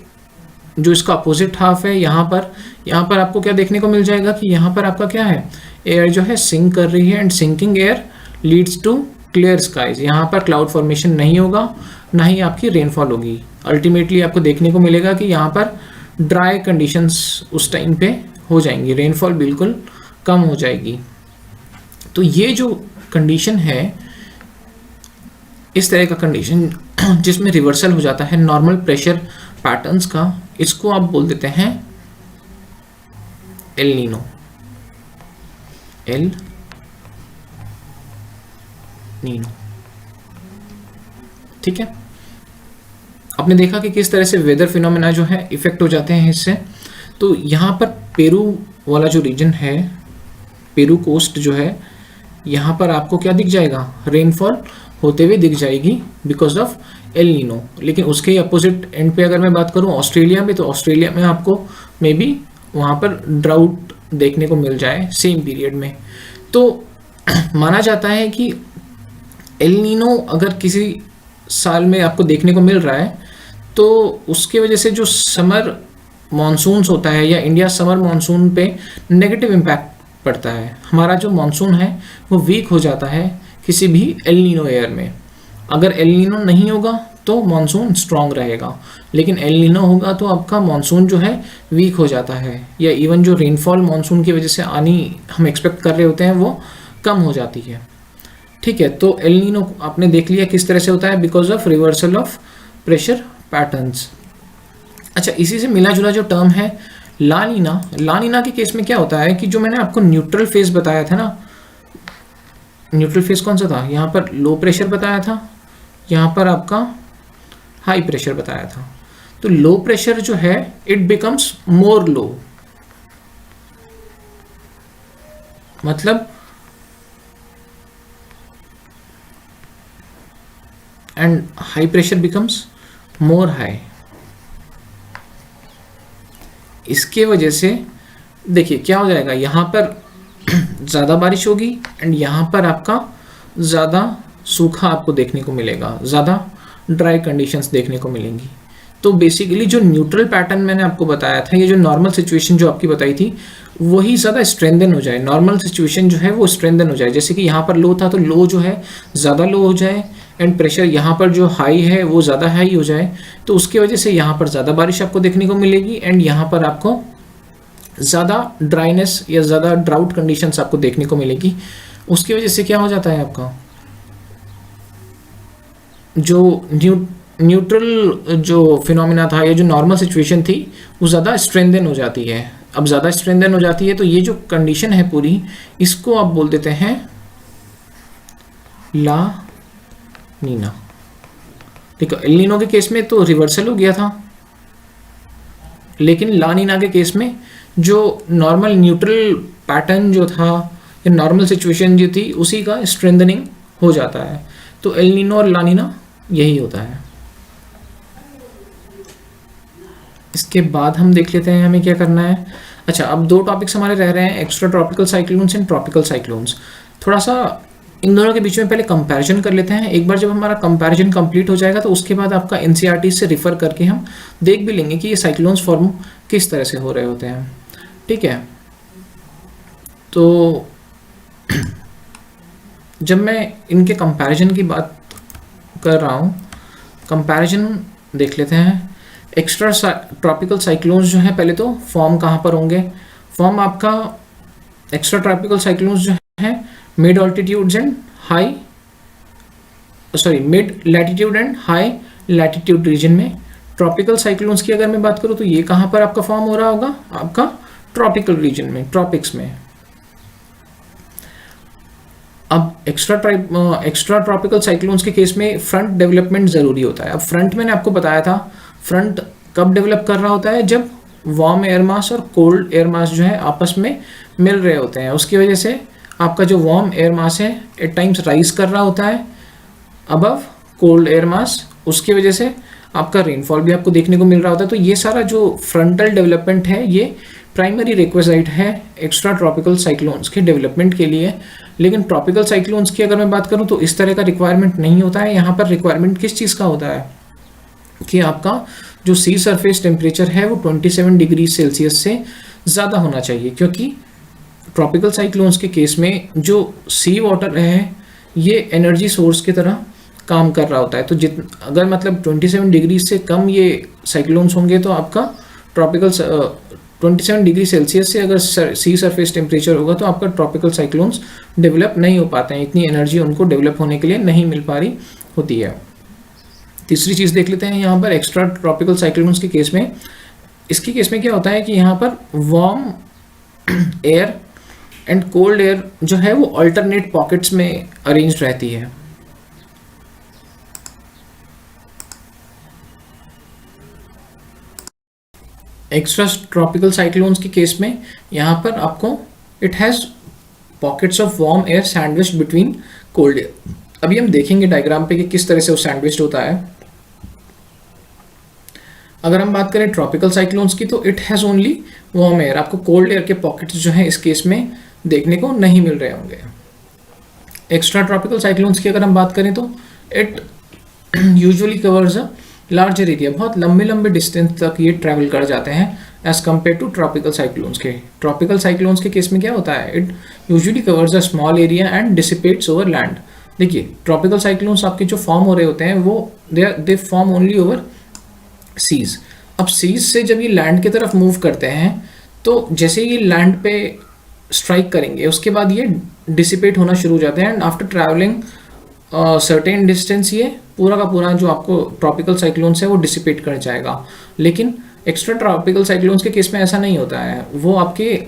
जो इसका अपोजिट हाफ है यहाँ पर आपको क्या देखने को मिल जाएगा कि यहाँ पर आपका क्या है, एयर जो है सिंक कर रही है and sinking air leads to clear skies. यहाँ पर क्लाउड फॉर्मेशन नहीं होगा, ना ही आपकी रेनफॉल होगी। अल्टीमेटली आपको देखने को मिलेगा कि यहाँ पर ड्राई कंडीशंस उस टाइम पे हो जाएंगी, रेनफॉल बिल्कुल कम हो जाएगी। तो ये जो कंडीशन है, इस तरह का कंडीशन जिसमें रिवर्सल हो जाता है नॉर्मल प्रेशर पैटर्न्स का, इसको आप बोल देते हैं एल नीनो। एल नीनो, ठीक है। आपने देखा कि किस तरह से वेदर फिनोमेना जो है इफेक्ट हो जाते हैं इससे। तो यहाँ पर पेरू वाला जो रीजन है, पेरू कोस्ट जो है, यहाँ पर आपको क्या दिख जाएगा, रेनफॉल होते हुए दिख जाएगी बिकॉज ऑफ एल नीनो। लेकिन उसके अपोजिट एंड पे अगर मैं बात करूँ ऑस्ट्रेलिया में, तो ऑस्ट्रेलिया में आपको मे बी वहाँ पर ड्राउट देखने को मिल जाए सेम पीरियड में। तो माना जाता है कि एल नीनो अगर किसी साल में आपको देखने को मिल रहा है तो उसके वजह से जो समर मॉनसून्स होता है या इंडिया समर मॉनसून पे नेगेटिव इम्पैक्ट पड़ता है। हमारा जो मॉनसून है वो वीक हो जाता है किसी भी एल नीनो ईयर में। अगर एल नीनो नहीं होगा तो मॉनसून स्ट्रांग रहेगा, लेकिन एल नीनो होगा तो आपका मॉनसून जो है वीक हो जाता है, या इवन जो रेनफॉल मॉनसून की वजह से आनी हम एक्सपेक्ट कर रहे होते हैं वो कम हो जाती है। ठीक है, तो एल नीनो आपने देख लिया किस तरह से होता है, because of reversal of pressure patterns. अच्छा, इसी से मिला जुला जो टर्म है ला नीना, ला नीना के केस में क्या होता है कि जो मैंने आपको न्यूट्रल फेज बताया था ना, न्यूट्रल फेज कौन सा था, यहाँ पर लो प्रेशर बताया था, यहाँ पर आपका हाई प्रेशर बताया था। तो लो प्रेशर जो है इट बिकम्स मोर लो, मतलब and high pressure becomes more high. इसके वजह से देखिए क्या हो जाएगा, यहाँ पर ज़्यादा बारिश होगी एंड यहाँ पर आपका ज़्यादा सूखा आपको देखने को मिलेगा, ज़्यादा ड्राई कंडीशंस देखने को मिलेंगी। तो बेसिकली जो न्यूट्रल पैटर्न मैंने आपको बताया था, ये जो नॉर्मल सिचुएशन जो आपकी बताई थी वही ज़्यादा स्ट्रेंथन हो जाए, नॉर्मल सिचुएशन जो है वो स्ट्रेंथन हो जाए। जैसे कि यहाँ पर लो था तो लो जो है ज़्यादा लो हो जाए एंड प्रेशर यहाँ पर जो हाई है वो ज़्यादा हाई हो जाए, तो उसकी वजह से यहाँ पर ज़्यादा बारिश आपको देखने को मिलेगी एंड यहाँ पर आपको ज़्यादा ड्राइनेस या ज़्यादा ड्राउट कंडीशंस आपको देखने को मिलेगी। उसकी वजह से क्या हो जाता है, आपका जो न्यूट्रल जो फिनोमिना था या जो नॉर्मल सिचुएशन थी वो ज़्यादा स्ट्रेंथन हो जाती है। अब ज़्यादा स्ट्रेंथन हो जाती है तो ये जो कंडीशन है पूरी, इसको आप बोल देते हैं ला नीना। देखो एल नीनो के केस में तो रिवर्सल हो गया था, लेकिन ला नीना के केस में जो नॉर्मल न्यूट्रल पैटर्न जो था या नॉर्मल सिचुएशन जो थी उसी का स्ट्रेंथनिंग हो जाता है। तो एल नीनो और ला नीना यही होता है। इसके बाद हम देख लेते हैं हमें क्या करना है। अच्छा, अब दो टॉपिक्स हमारे रह रहे हैं, extra tropical cyclones and tropical cyclones. थोड़ा सा इन दोनों के बीच में पहले कंपैरिजन कर लेते हैं। एक बार जब हमारा कंपैरिजन कंप्लीट हो जाएगा तो उसके बाद आपका एनसीईआरटी से रिफर करके हम देख भी लेंगे कि ये साइक्लोन्स फॉर्म किस तरह से हो रहे होते हैं। ठीक है, तो जब मैं इनके कंपैरिजन की बात कर रहा हूँ, कंपैरिजन देख लेते हैं। एक्स्ट्रा ट्रॉपिकल साइक्लोन्स जो है, पहले तो फॉर्म कहाँ पर होंगे, फॉर्म आपका एक्स्ट्रा ट्रॉपिकल साइक्लोन्स जो है mid altitudes and high mid latitude and high latitude region में। ट्रॉपिकल साइक्लोन्स की अगर मैं बात करूँ तो ये कहाँ पर आपका फॉर्म हो रहा होगा, आपका ट्रॉपिकल रीजन में, ट्रॉपिक्स में। अब एक्स्ट्रा ट्रॉपिकल साइक्लोन्स के केस में फ्रंट डेवलपमेंट ज़रूरी होता है। अब फ्रंट मैंने आपको बताया था, फ्रंट कब डेवलप कर रहा होता है, जब वार्म एयर मास और कोल्ड एयर मास जो है आपस में मिल रहे होते हैं। उसकी वजह से आपका जो वार्म एयर मास है एट टाइम्स राइज कर रहा होता है अबव कोल्ड एयर मास, उसकी वजह से आपका रेनफॉल भी आपको देखने को मिल रहा होता है। तो ये सारा जो फ्रंटल डेवलपमेंट है ये प्राइमरी रिक्वेजाइट है एक्स्ट्रा ट्रॉपिकल साइक्लोन्स के डेवलपमेंट के लिए। लेकिन ट्रॉपिकल साइक्लोन्स की अगर मैं बात करूं तो इस तरह का रिक्वायरमेंट नहीं होता है। यहाँ पर रिक्वायरमेंट किस चीज़ का होता है कि आपका जो सी सरफेस टेम्परेचर है वो 27 डिग्री सेल्सियस से ज़्यादा होना चाहिए, क्योंकि ट्रॉपिकल साइक्लोन्स के केस में जो सी वाटर है ये एनर्जी सोर्स की तरह काम कर रहा होता है। तो अगर मतलब 27 डिग्री से कम ये साइक्लोन्स होंगे तो आपका ट्रॉपिकल 27 डिग्री सेल्सियस से अगर सी सरफेस टेम्परेचर होगा तो आपका ट्रॉपिकल साइक्लोन्स डेवलप नहीं हो पाते हैं, इतनी एनर्जी उनको डेवलप होने के लिए नहीं मिल पा रही होती है। तीसरी चीज़ देख लेते हैं यहाँ पर एक्स्ट्रा ट्रॉपिकल साइक्लोन्स के केस में। इसके केस में क्या होता है कि यहाँ पर warm air and cold air जो है वो अल्टरनेट पॉकेट्स में अरेंज रहती है। एक्स्ट्रा ट्रॉपिकल साइक्लोन्स के केस में यहाँ पर आपको it has pockets of warm air sandwich between cold air. अभी हम देखेंगे डायग्राम पे कि किस तरह से वो सैंडविच होता है। अगर हम बात करें ट्रॉपिकल साइक्लोन्स की तो it has only warm air, आपको कोल्ड एयर के पॉकेट्स जो हैं इस केस में देखने को नहीं मिल रहे होंगे। एक्स्ट्रा ट्रॉपिकल साइक्लोन्स की अगर हम बात करें तो it usually covers a larger area, बहुत लंबे लंबे डिस्टेंस तक ये ट्रैवल कर जाते हैं as compare to tropical cyclones के। ट्रॉपिकल साइक्लोन्स के केस में क्या होता है, it usually covers a small area and dissipates over land. देखिए ट्रॉपिकल साइक्लोन्स आपके जो फॉर्म हो रहे होते हैं वो they form only over seas. अब सीज से जब ये लैंड की तरफ मूव करते हैं तो जैसे ये लैंड पे स्ट्राइक करेंगे उसके बाद ये डिसिपेट होना शुरू हो जाते हैं and after travelling certain distance ये पूरा का पूरा जो आपको ट्रॉपिकल साइक्लोन्स है वो डिसिपेट कर जाएगा। लेकिन एक्स्ट्रा ट्रॉपिकल साइक्लोन्स के केस में ऐसा नहीं होता है, वो आपके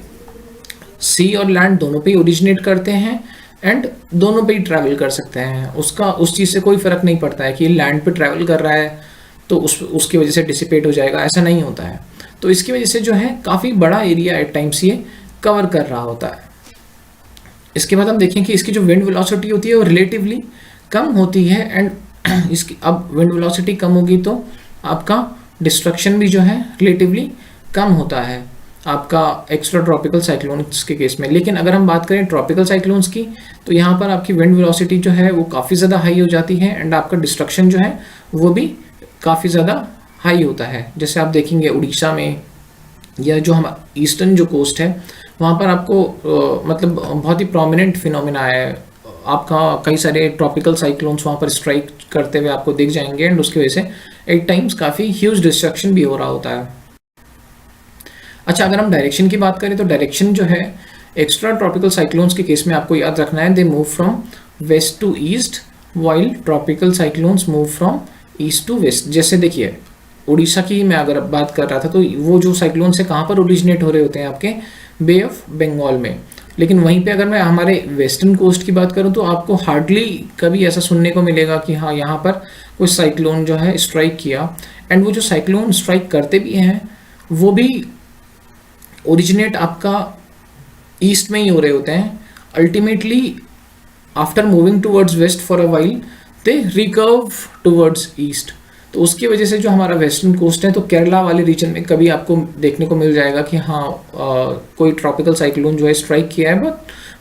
सी और लैंड दोनों पे ही ओरिजिनेट करते हैं एंड दोनों पे ही ट्रैवल कर सकते हैं। उसका उस चीज़ से कोई फ़र्क नहीं पड़ता है कि लैंड पे ट्रैवल कर रहा है तो उसकी वजह से डिसिपेट हो जाएगा, ऐसा नहीं होता है। तो इसकी वजह से जो है काफ़ी बड़ा एरिया एट टाइम्स ये कवर कर रहा होता है। इसके बाद हम देखें कि इसकी जो विंड वेलोसिटी होती है वो रिलेटिवली कम होती है एंड इसकी अब विंड वेलोसिटी कम होगी तो आपका डिस्ट्रक्शन भी जो है रिलेटिवली कम होता है आपका एक्स्ट्रा ट्रॉपिकल साइक्लोन्स के केस में। लेकिन अगर हम बात करें ट्रॉपिकल साइक्लोन्स की तो यहाँ पर आपकी विंड वेलोसिटी जो है वो काफ़ी ज़्यादा हाई हो जाती है एंड आपका डिस्ट्रक्शन जो है वो भी काफ़ी ज़्यादा हाई होता है। जैसे आप देखेंगे उड़ीसा में या जो हमारा ईस्टर्न जो कोस्ट है वहाँ पर आपको मतलब बहुत ही प्रोमिनेंट फिनोमिना है, आपका कई सारे ट्रॉपिकल साइक्लोन्स वहाँ पर स्ट्राइक करते हुए आपको दिख जाएंगे एंड उसकी वजह से एट टाइम्स काफ़ी ह्यूज डिस्ट्रक्शन भी हो रहा होता है। अच्छा अगर हम डायरेक्शन की बात करें तो डायरेक्शन जो है एक्स्ट्रा ट्रॉपिकल साइक्लोन्स के केस में आपको याद रखना है, they move from west to east while tropical cyclones move from east to west. जैसे देखिए उड़ीसा की मैं अगर बात कर रहा था तो वो जो साइक्लोन्स है कहाँ पर ओरिजिनेट हो रहे होते हैं, आपके बे ऑफ बंगाल में। लेकिन वहीं पे अगर मैं हमारे वेस्टर्न कोस्ट की बात करूँ तो आपको हार्डली कभी ऐसा सुनने को मिलेगा कि हाँ यहाँ पर कोई साइक्लोन जो है स्ट्राइक किया एंड वो जो साइक्लोन स्ट्राइक करते भी हैं वो भी ओरिजिनेट आपका ईस्ट में ही हो रहे होते हैं। Ultimately after moving towards west for a while they recurve towards east. तो उसकी वजह से जो हमारा वेस्टर्न कोस्ट है तो केरला वाले रीजन में कभी आपको देखने को मिल जाएगा कि हाँ कोई ट्रॉपिकल साइक्लोन जो है स्ट्राइक किया है,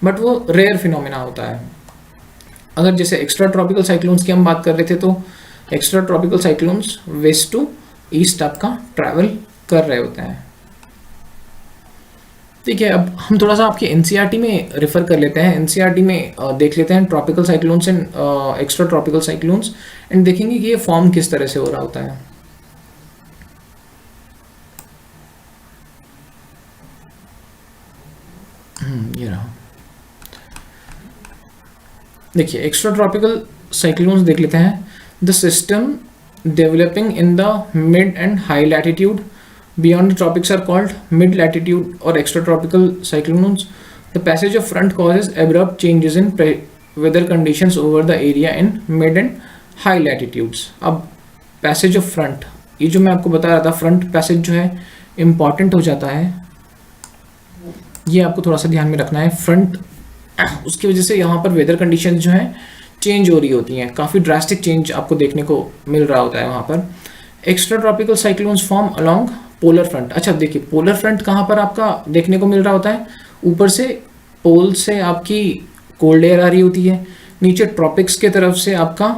बट वो रेयर फिनोमेना होता है। अगर जैसे एक्स्ट्रा ट्रॉपिकल साइक्लोन्स की हम बात कर रहे थे तो extra tropical cyclones west to east आपका ट्रैवल कर रहे होते हैं। ठीक है, अब हम थोड़ा सा आपके एनसीईआरटी में रेफर कर लेते हैं। एनसीईआरटी में देख लेते हैं tropical cyclones and extra tropical cyclones and देखेंगे कि ये फॉर्म किस तरह से हो रहा होता है। ये रहा, देखिए एक्स्ट्रा ट्रॉपिकल साइक्लोन्स देख लेते हैं। The system developing in the mid and high latitude beyond the tropics are called mid-latitude or extratropical cyclones. The passage of front causes abrupt changes in weather conditions over the area in mid and high latitudes. अब passage of front, ये जो मैं आपको बता रहा था front passage जो है important हो जाता है, ये आपको थोड़ा सा ध्यान में रखना है। front उसकी वजह से यहाँ पर weather conditions जो है चेंज हो रही होती हैं, काफ़ी ड्रास्टिक चेंज आपको देखने को मिल रहा होता है वहाँ पर। Extra tropical cyclones form along polar front. अच्छा देखिए पोलर फ्रंट कहाँ पर आपका देखने को मिल रहा होता है, ऊपर से पोल से आपकी कोल्ड एयर आ रही होती है, नीचे ट्रॉपिक्स के तरफ से आपका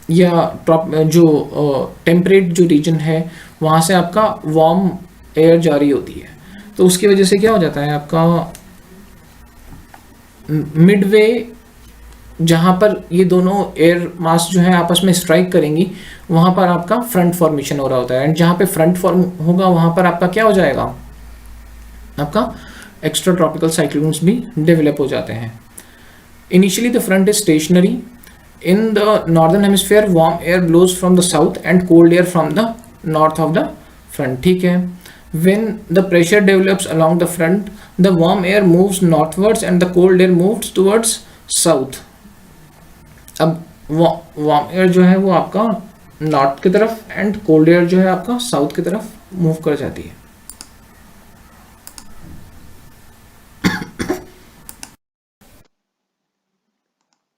या जो टेम्परेट जो रीजन है वहाँ से आपका वार्म एयर जा रही होती है। तो उसकी वजह से क्या हो जाता है आपका मिडवे जहाँ पर ये दोनों एयर मास जो है आपस में स्ट्राइक करेंगी वहाँ पर आपका फ्रंट फॉर्मेशन हो रहा होता है एंड जहाँ पे फ्रंट फॉर्म होगा वहाँ पर आपका क्या हो जाएगा, आपका एक्स्ट्रा ट्रॉपिकल साइक्लोन्स भी डेवलप हो जाते हैं। Initially the front is stationary in the northern hemisphere, warm air blows from the south and cold air from the north of the front. ठीक है, when the pressure develops along the front the warm air moves northwards and the cold air moves towards south। अब वार्म एयर जो है वो आपका नॉर्थ की तरफ एंड कोल्ड एयर जो है आपका साउथ की तरफ मूव कर जाती है।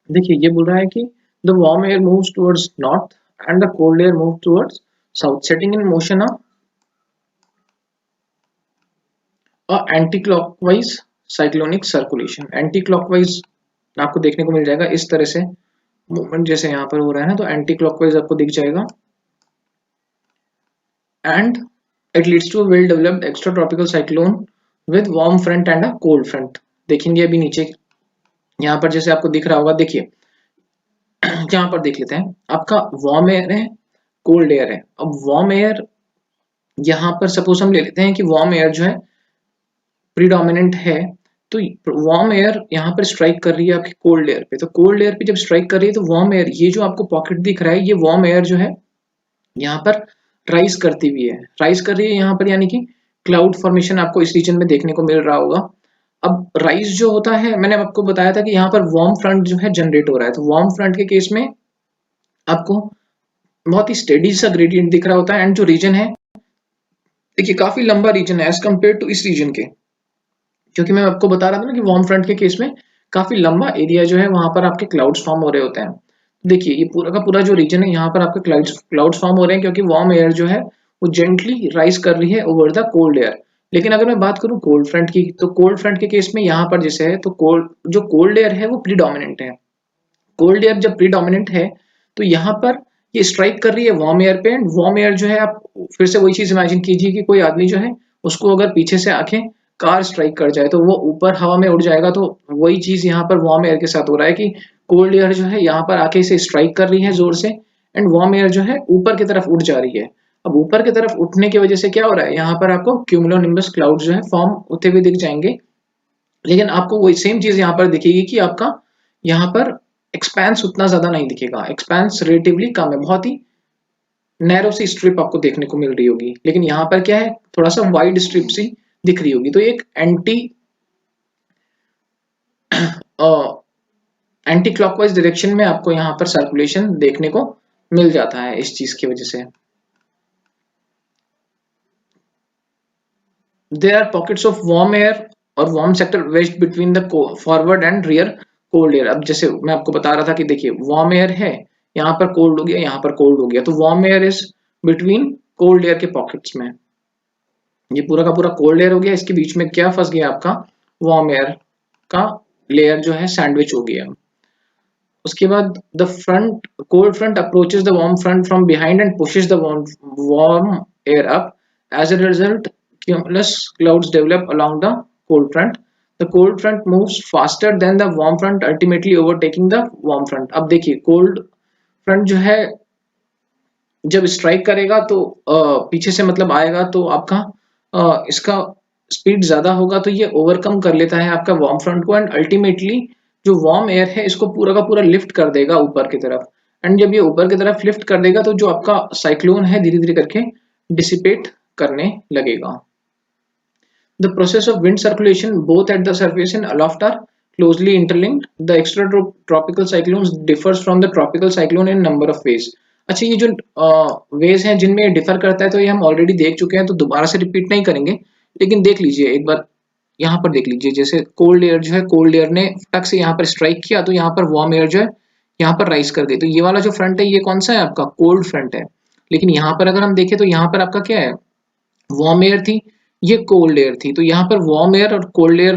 देखिए ये बोल रहा है कि the warm air moves towards north and the cold air move towards south, setting in motion anti clockwise cyclonic circulation. Anti clockwise आपको देखने को मिल जाएगा इस तरह से मूवमेंट जैसे यहाँ पर हो रहा है ना, तो एंटी क्लॉकवाइज आपको दिख जाएगा। And it leads to well developed extra tropical cyclone with warm front and a cold front. देखेंगे अभी नीचे यहाँ पर जैसे आपको दिख रहा होगा, देखिए यहाँ पर देख लेते हैं, आपका वार्म एयर है, कोल्ड एयर है। अब वार्म एयर यहाँ पर सपोज हम ले लेते हैं कि वार्म एयर जो है प्रीडोमिनेंट है, तो वार्म एयर यहाँ पर स्ट्राइक कर रही है आपकी कोल्ड एयर पे। तो कोल्ड एयर पे जब स्ट्राइक कर रही है तो वार्म एयर, ये जो आपको पॉकेट दिख रहा है, ये वार्म एयर जो है यहाँ पर राइज करती हुई है, राइज कर रही है यहाँ पर, यानी कि क्लाउड फॉर्मेशन आपको इस रीजन में देखने को मिल रहा होगा। अब राइज जो होता है, मैंने आपको बताया था कि यहाँ पर वार्म फ्रंट जो है जनरेट हो रहा है, तो वार्म फ्रंट के केस में आपको बहुत ही स्टेडी सा ग्रेडियंट दिख रहा होता है। एंड जो रीजन है, देखिए काफी लंबा रीजन है एज कम्पेयर टू इस रीजन के, क्योंकि मैं आपको बता रहा था ना कि वार्म फ्रंट के केस में काफी लंबा एरिया जो है वहां पर आपके क्लाउड्स फॉर्म हो रहे होते हैं। देखिए ये पूरा का पूरा जो रीजन है, यहाँ पर आपके क्लाउड्स फॉर्म हो रहे हैं, क्योंकि वार्म एयर जो है वो जेंटली राइज कर रही है ओवर द कोल्ड एयर। लेकिन अगर मैं बात करूं कोल्ड फ्रंट की, तो कोल्ड फ्रंट के केस में यहाँ पर जैसे है, तो जो कोल्ड एयर है वो प्रीडोमिनेंट है। कोल्ड एयर जब प्रीडोमिनेंट है तो यहाँ पर ये स्ट्राइक कर रही है वार्म एयर पे। एंड वार्म एयर जो है, आप फिर से वही चीज इमेजिन कीजिए कि कोई आदमी जो है उसको अगर पीछे से आके कार स्ट्राइक कर जाए तो वो ऊपर हवा में उड़ जाएगा। तो वही चीज यहाँ पर वार्म एयर के साथ हो रहा है कि कोल्ड एयर जो है यहाँ पर आके इसे स्ट्राइक कर रही है जोर से, एंड वार्म एयर जो है ऊपर की तरफ उड़ जा रही है। अब ऊपर की तरफ उठने की वजह से क्या हो रहा है, यहाँ पर आपको क्यूमुलोनिम्बस क्लाउड जो है फॉर्म होते हुए दिख जाएंगे। लेकिन आपको वही सेम चीज यहाँ पर दिखेगी कि आपका यहाँ पर एक्सपेंस उतना ज्यादा नहीं दिखेगा, एक्सपेंस रिलेटिवली कम है, बहुत ही नैरो सी स्ट्रिप आपको देखने को मिल रही होगी। लेकिन यहाँ पर क्या है, थोड़ा सा वाइड स्ट्रिप सी दिख रही होगी। तो एक एंटी क्लॉकवाइज डायरेक्शन में आपको यहाँ पर सर्कुलेशन देखने को मिल जाता है इस चीज की वजह से। There are pockets of warm air और warm sector wedged between the forward and rear cold air। अब जैसे मैं आपको बता रहा था कि देखिए warm air है, यहाँ पर cold हो गया, यहाँ पर cold हो गया, तो warm air is between cold air के pockets में। ये पूरा का पूरा cold air हो गया, इसके बीच में क्या फंस गया, आपका warm air का लेयर जो है सैंडविच हो गया। उसके बाद the front cold front approaches the warm front from behind and pushes the warm air up. As a result cumulus clouds develop along the cold front. The cold front moves faster than the warm front, ultimately overtaking the warm front. अब देखिए cold front जो है जब स्ट्राइक करेगा तो पीछे से मतलब आएगा, तो आपका इसका स्पीड ज्यादा होगा, तो ये ओवरकम कर लेता है आपका वार्म फ्रंट को। एंड अल्टीमेटली जो वार्म एयर है इसको पूरा का पूरा लिफ्ट कर देगा ऊपर की तरफ। एंड जब ये ऊपर की तरफ लिफ्ट कर देगा तो जो आपका साइक्लोन है धीरे धीरे करके डिसिपेट करने लगेगा। The process of wind circulation both at the surface and aloft are closely interlinked. The extratropical cyclones differs from the tropical cyclone in number of ways. अच्छा, ये जो वेज हैं जिनमें डिफर करता है तो ये हम ऑलरेडी देख चुके हैं, तो दोबारा से रिपीट नहीं करेंगे। लेकिन देख लीजिए एक बार, यहाँ पर देख लीजिए, जैसे कोल्ड एयर जो है, कोल्ड एयर ने फटक से यहाँ पर स्ट्राइक किया तो यहाँ पर वार्म एयर जो है यहाँ पर राइज कर गई। तो ये वाला जो फ्रंट है ये कौन सा है, आपका कोल्ड फ्रंट है। लेकिन यहाँ पर अगर हम देखें तो यहाँ पर आपका क्या है, वार्म एयर थी, ये कोल्ड एयर थी। तो यहाँ पर वार्म एयर और कोल्ड एयर,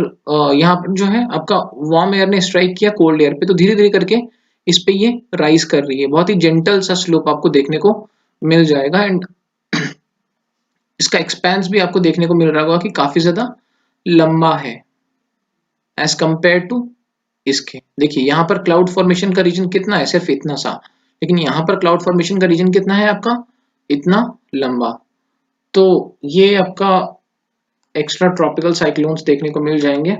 यहाँ पर जो है आपका वार्म एयर ने स्ट्राइक किया कोल्ड एयर पे, तो धीरे धीरे करके इस पे ये राइज कर रही है। बहुत ही जेंटल सा स्लोप आपको देखने को मिल जाएगा। एंड इसका एक्सपेंस भी आपको देखने को मिल रहा होगा कि काफी ज्यादा लंबा है एज कंपेयर टू इसके। देखिए यहाँ पर क्लाउड फॉर्मेशन का रीजन कितना है, सिर्फ इतना सा, लेकिन यहाँ पर क्लाउड फॉर्मेशन का रीजन कितना है आपका, इतना लंबा। तो ये आपका एक्स्ट्रा ट्रॉपिकल साइक्लोन्स देखने को मिल जाएंगे।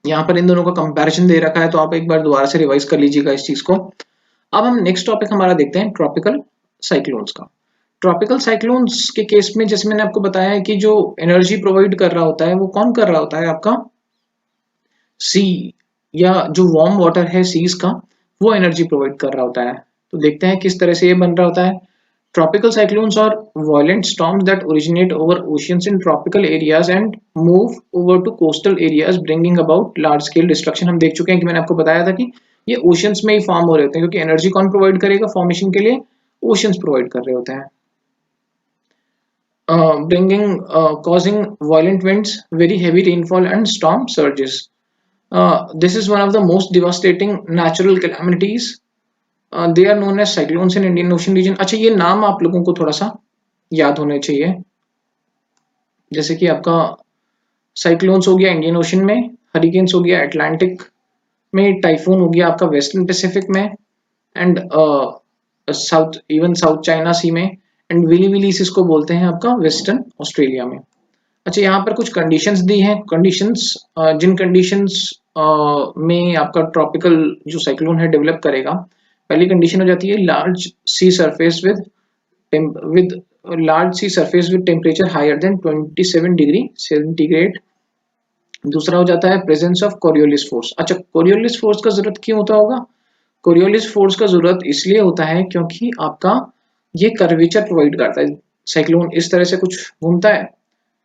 यहाँ पर इन दोनों का कंपैरिजन दे रखा है, तो आप एक बार दोबारा से रिवाइज कर लीजिएगा इस चीज को। अब हम नेक्स्ट टॉपिक हमारा देखते हैं ट्रॉपिकल साइक्लोन्स का। ट्रॉपिकल साइक्लोन्स के केस में जैसे मैंने आपको बताया है कि जो एनर्जी प्रोवाइड कर रहा होता है वो कौन कर रहा होता है, आपका सी, या जो वार्म वाटर है सीज का, वो एनर्जी प्रोवाइड कर रहा होता है। तो देखते हैं किस तरह से ये बन रहा होता है। Tropical cyclones are violent storms that originate over oceans in tropical areas and move over to coastal areas, bringing about large scale destruction। हम देख चुके हैं कि मैंने आपको बताया था कि ये ओशंस में ही फॉर्म हो रहे होते हैं, क्योंकि एनर्जी कौन प्रोवाइड करेगा फॉर्मेशन के लिए, ओशंस प्रोवाइड कर रहे होते हैं। bringing causing violent winds, very heavy rainfall, and storm surges. This is one of the most devastating natural calamities. They are known as cyclones in Indian Ocean region. अच्छा, ये नाम आप लोगों को थोड़ा सा याद होने चाहिए, जैसे कि आपका साइक्लोन्स हो गया इंडियन ओशन में, हरिकेन्स हो गया अटलांटिक में, टाइफून हो गया आपका वेस्टर्न पैसिफिक में, and south, even South China Sea में, एंड विली विलीस इसको बोलते हैं आपका वेस्टर्न ऑस्ट्रेलिया में। अच्छा, यहाँ पर कुछ कंडीशंस दी हैं, कंडीशंस जिन कंडीशंस में आपका ट्रॉपिकल जो साइक्लोन है डेवलप करेगा। पहली कंडीशन हो जाती है large sea surface with large sea surface with temperature higher than 27 degree centigrade. दूसरा हो जाता है प्रेजेंस ऑफ कोरियोलिस फोर्स। अच्छा, कोरियोलिस फोर्स का जरूरत क्यों होता होगा? कोरियोलिस फोर्स का जरूरत इसलिए होता है क्योंकि आपका ये कर्वेचर प्रोवाइड करता है। साइक्लोन इस तरह से कुछ घूमता है,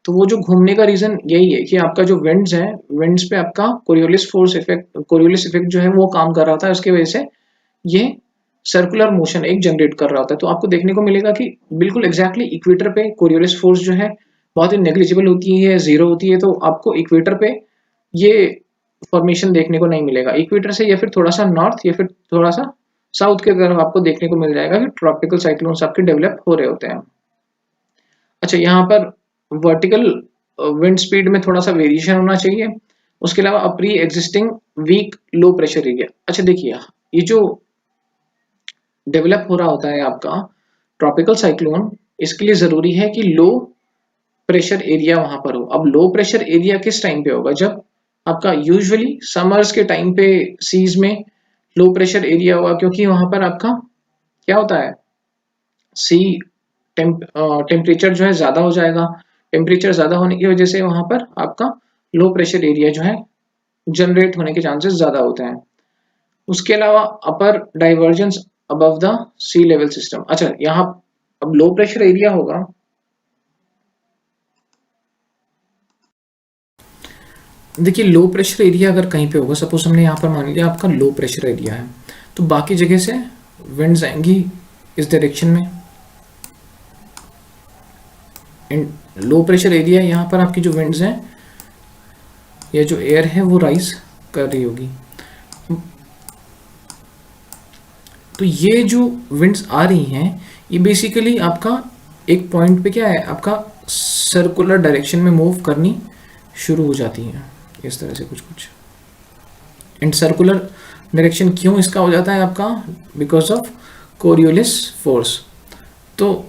तो वो जो घूमने का रीजन यही है कि आपका जो विंड्स है, विंड्स पे आपका कोरियोलिस इफेक्ट जो है वो काम कर रहा था, उसकी वजह से ये सर्कुलर मोशन एक जनरेट कर रहा होता है। तो आपको देखने को मिलेगा कि बिल्कुल एग्जैक्टली इक्वेटर पे कोरियोलिस फोर्स जो है बहुत ही नेग्लिजिबल होती है, जीरो होती है। तो आपको इक्वेटर पे ये फॉर्मेशन देखने को नहीं मिलेगा। इक्वेटर से या फिर थोड़ा सा नॉर्थ या फिर थोड़ा सा साउथ की तरफ आपको देखने को मिल जाएगा कि ट्रॉपिकल साइक्लोन्स आपके डेवलप हो रहे होते हैं। अच्छा, यहाँ पर वर्टिकल विंड स्पीड में थोड़ा सा वेरिएशन होना चाहिए। उसके अलावा pre existing weak low pressure area. अच्छा देखिए, ये जो डेवलप हो रहा होता है आपका ट्रॉपिकल साइक्लोन, इसके लिए जरूरी है कि लो प्रेशर एरिया वहां पर हो। अब लो प्रेशर एरिया किस टाइम पे होगा? जब आपका यूजुअली समर्स के टाइम पे सीज में लो प्रेशर एरिया होगा, क्योंकि वहां पर आपका क्या होता है, सी टेम्परेचर जो है ज्यादा हो जाएगा। टेम्परेचर ज्यादा होने की वजह से वहां पर आपका लो प्रेशर एरिया जो है जनरेट होने के चांसेस ज्यादा होते हैं। उसके अलावा upper divergence above the sea level system. अच्छा, यहाँ अब लो प्रेशर एरिया होगा, देखिए लो प्रेशर एरिया अगर कहीं पे होगा, सपोज हमने यहाँ पर मान लिया आपका लो प्रेशर एरिया है, तो बाकी जगह से विंड्स आएंगी इस डायरेक्शन में, एंड लो प्रेशर एरिया यहाँ पर आपकी जो विंड्स हैं या जो एयर है वो राइज कर रही होगी। तो ये जो विंड्स आ रही हैं ये बेसिकली आपका एक पॉइंट पे क्या है, आपका सर्कुलर डायरेक्शन में मूव करनी शुरू हो जाती हैं, इस तरह से कुछ कुछ। एंड सर्कुलर डायरेक्शन क्यों इसका हो जाता है आपका? Because of Coriolis force. तो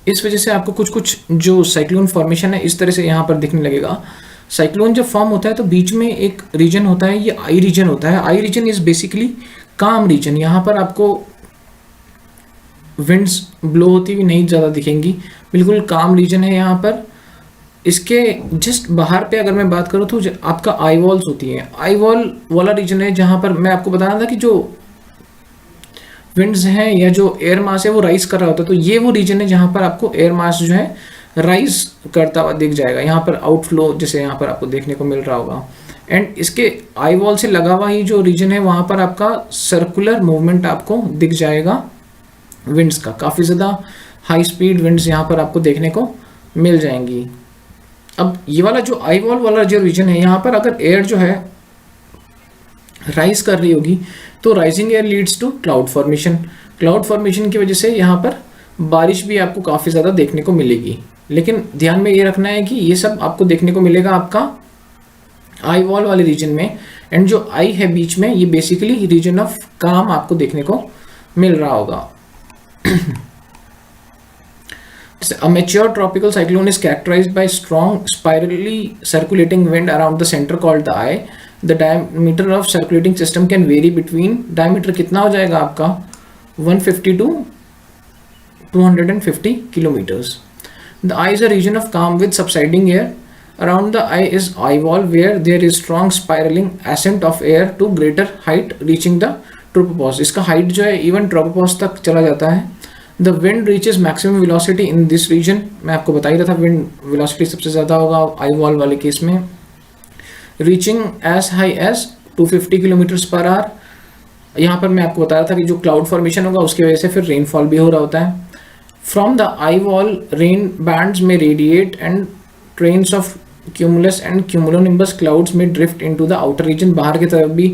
इस वजह से आपको कुछ कुछ जो साइक्लोन फॉर्मेशन है इस तरह से यहाँ पर दिखने लगेगा। साइक्लोन जब फॉर्म होता है तो बीच में एक रीजन होता है, ये आई रीजन होता है। आई रीजन इज बेसिकली काम रीजन। यहाँ पर आपको विंड्स ब्लो होती हुई नहीं ज़्यादा दिखेंगी, बिल्कुल काम रीजन है यहाँ पर। इसके जस्ट बाहर पे अगर मैं बात करूँ तो आपका आई वॉल्स होती है। आई वॉल वाला रीजन है जहाँ पर मैं आपको बताना था कि जो विंड्स हैं या जो एयर मास है वो राइज कर रहा होता है। तो ये वो रीजन है जहाँ पर आपको एयर मास जो है राइज करता हुआ दिख जाएगा। यहाँ पर आउटफ्लो जैसे यहाँ पर आपको देखने को मिल रहा होगा। एंड इसके आई वॉल से लगा हुआ ही जो रीजन है वहाँ पर आपका सर्कुलर मूवमेंट आपको दिख जाएगा विंड्स का। काफ़ी ज़्यादा हाई स्पीड विंड्स यहाँ पर आपको देखने को मिल जाएंगी। अब ये वाला जो आई वॉल वाला जो रीजन है, यहाँ पर अगर एयर जो है राइज कर रही होगी तो rising air leads to cloud formation. Cloud formation की वजह से यहाँ पर बारिश भी आपको काफ़ी ज़्यादा देखने को मिलेगी। लेकिन ध्यान में ये रखना है कि ये सब आपको देखने को मिलेगा आपका आई वॉल वाले रीजन में। एंड जो आई है बीच में, ये बेसिकली रीजन ऑफ काम आपको देखने को मिल रहा होगा। A mature tropical cyclone is characterized by strong spirally circulating wind around the center called the eye. The diameter of circulating system can vary between, diameter कितना हो जाएगा आपका 150 to 250 kilometers. The eye is a region of calm with subsiding air. Around the eye is eye wall where there is strong spiraling ascent of air to greater height reaching the tropopause. इसका height जो है even tropopause तक चला जाता है। The wind reaches maximum velocity in this region. मैं आपको बता ही रहा था विंड वेलोसिटी सबसे ज़्यादा होगा आई वॉल वाले केस में, reaching as high as 250 kilometres per hour. यहाँ पर मैं आपको बता रहा था कि जो क्लाउड फॉर्मेशन होगा उसकी वजह से फिर रेनफॉल भी हो रहा होता है। From the eye wall, rain bands may radiate and trains of cumulus and cumulonimbus clouds may drift into the outer region. बाहर की तरफ भी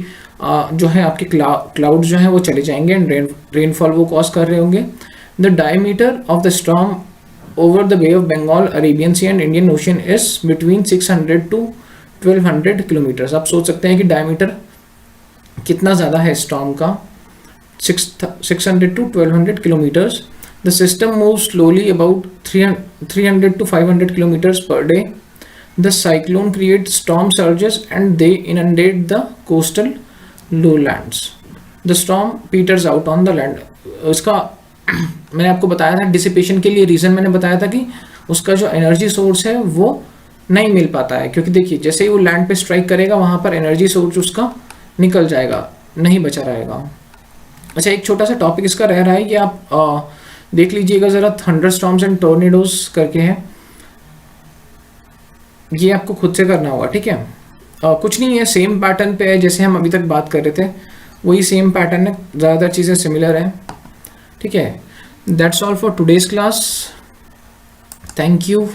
जो है आपके क्लाउड्स जो है वो चले जाएंगे एंड रेनफॉल वो कॉज कर रहे होंगे. The diameter of the storm over the Bay of Bengal, Arabian Sea and Indian Ocean is between 600 to 1200 kilometers. आप सोच सकते हैं कि डायमीटर कितना ज़्यादा है स्टॉर्म का, 600 to 1200 kilometers. The system moves slowly about 300 to 500 kilometers per day. The cyclone creates storm surges and they inundate the coastal lowlands. The storm peters out on the land. इसका मैंने आपको बताया था डिसिपेशन के लिए रीज़न मैंने बताया था कि उसका जो एनर्जी सोर्स है वो नहीं मिल पाता है, क्योंकि देखिए जैसे ही वो लैंड पे स्ट्राइक करेगा वहाँ पर एनर्जी सोर्स उसका निकल जाएगा, नहीं बचा रहेगा. अच्छा, एक छोटा सा टॉपिक इसका रह रहा है कि आप देख लीजिएगा ज़रा, थंडरस्टॉर्म्स एंड टोर्नेडोज करके है, ये आपको खुद से करना होगा. ठीक है, कुछ नहीं है, सेम पैटर्न पे है जैसे हम अभी तक बात कर रहे थे, वही सेम पैटर्न है, ज़्यादातर चीज़ें सिमिलर हैं. ठीक है, that's all for today's class. Thank you.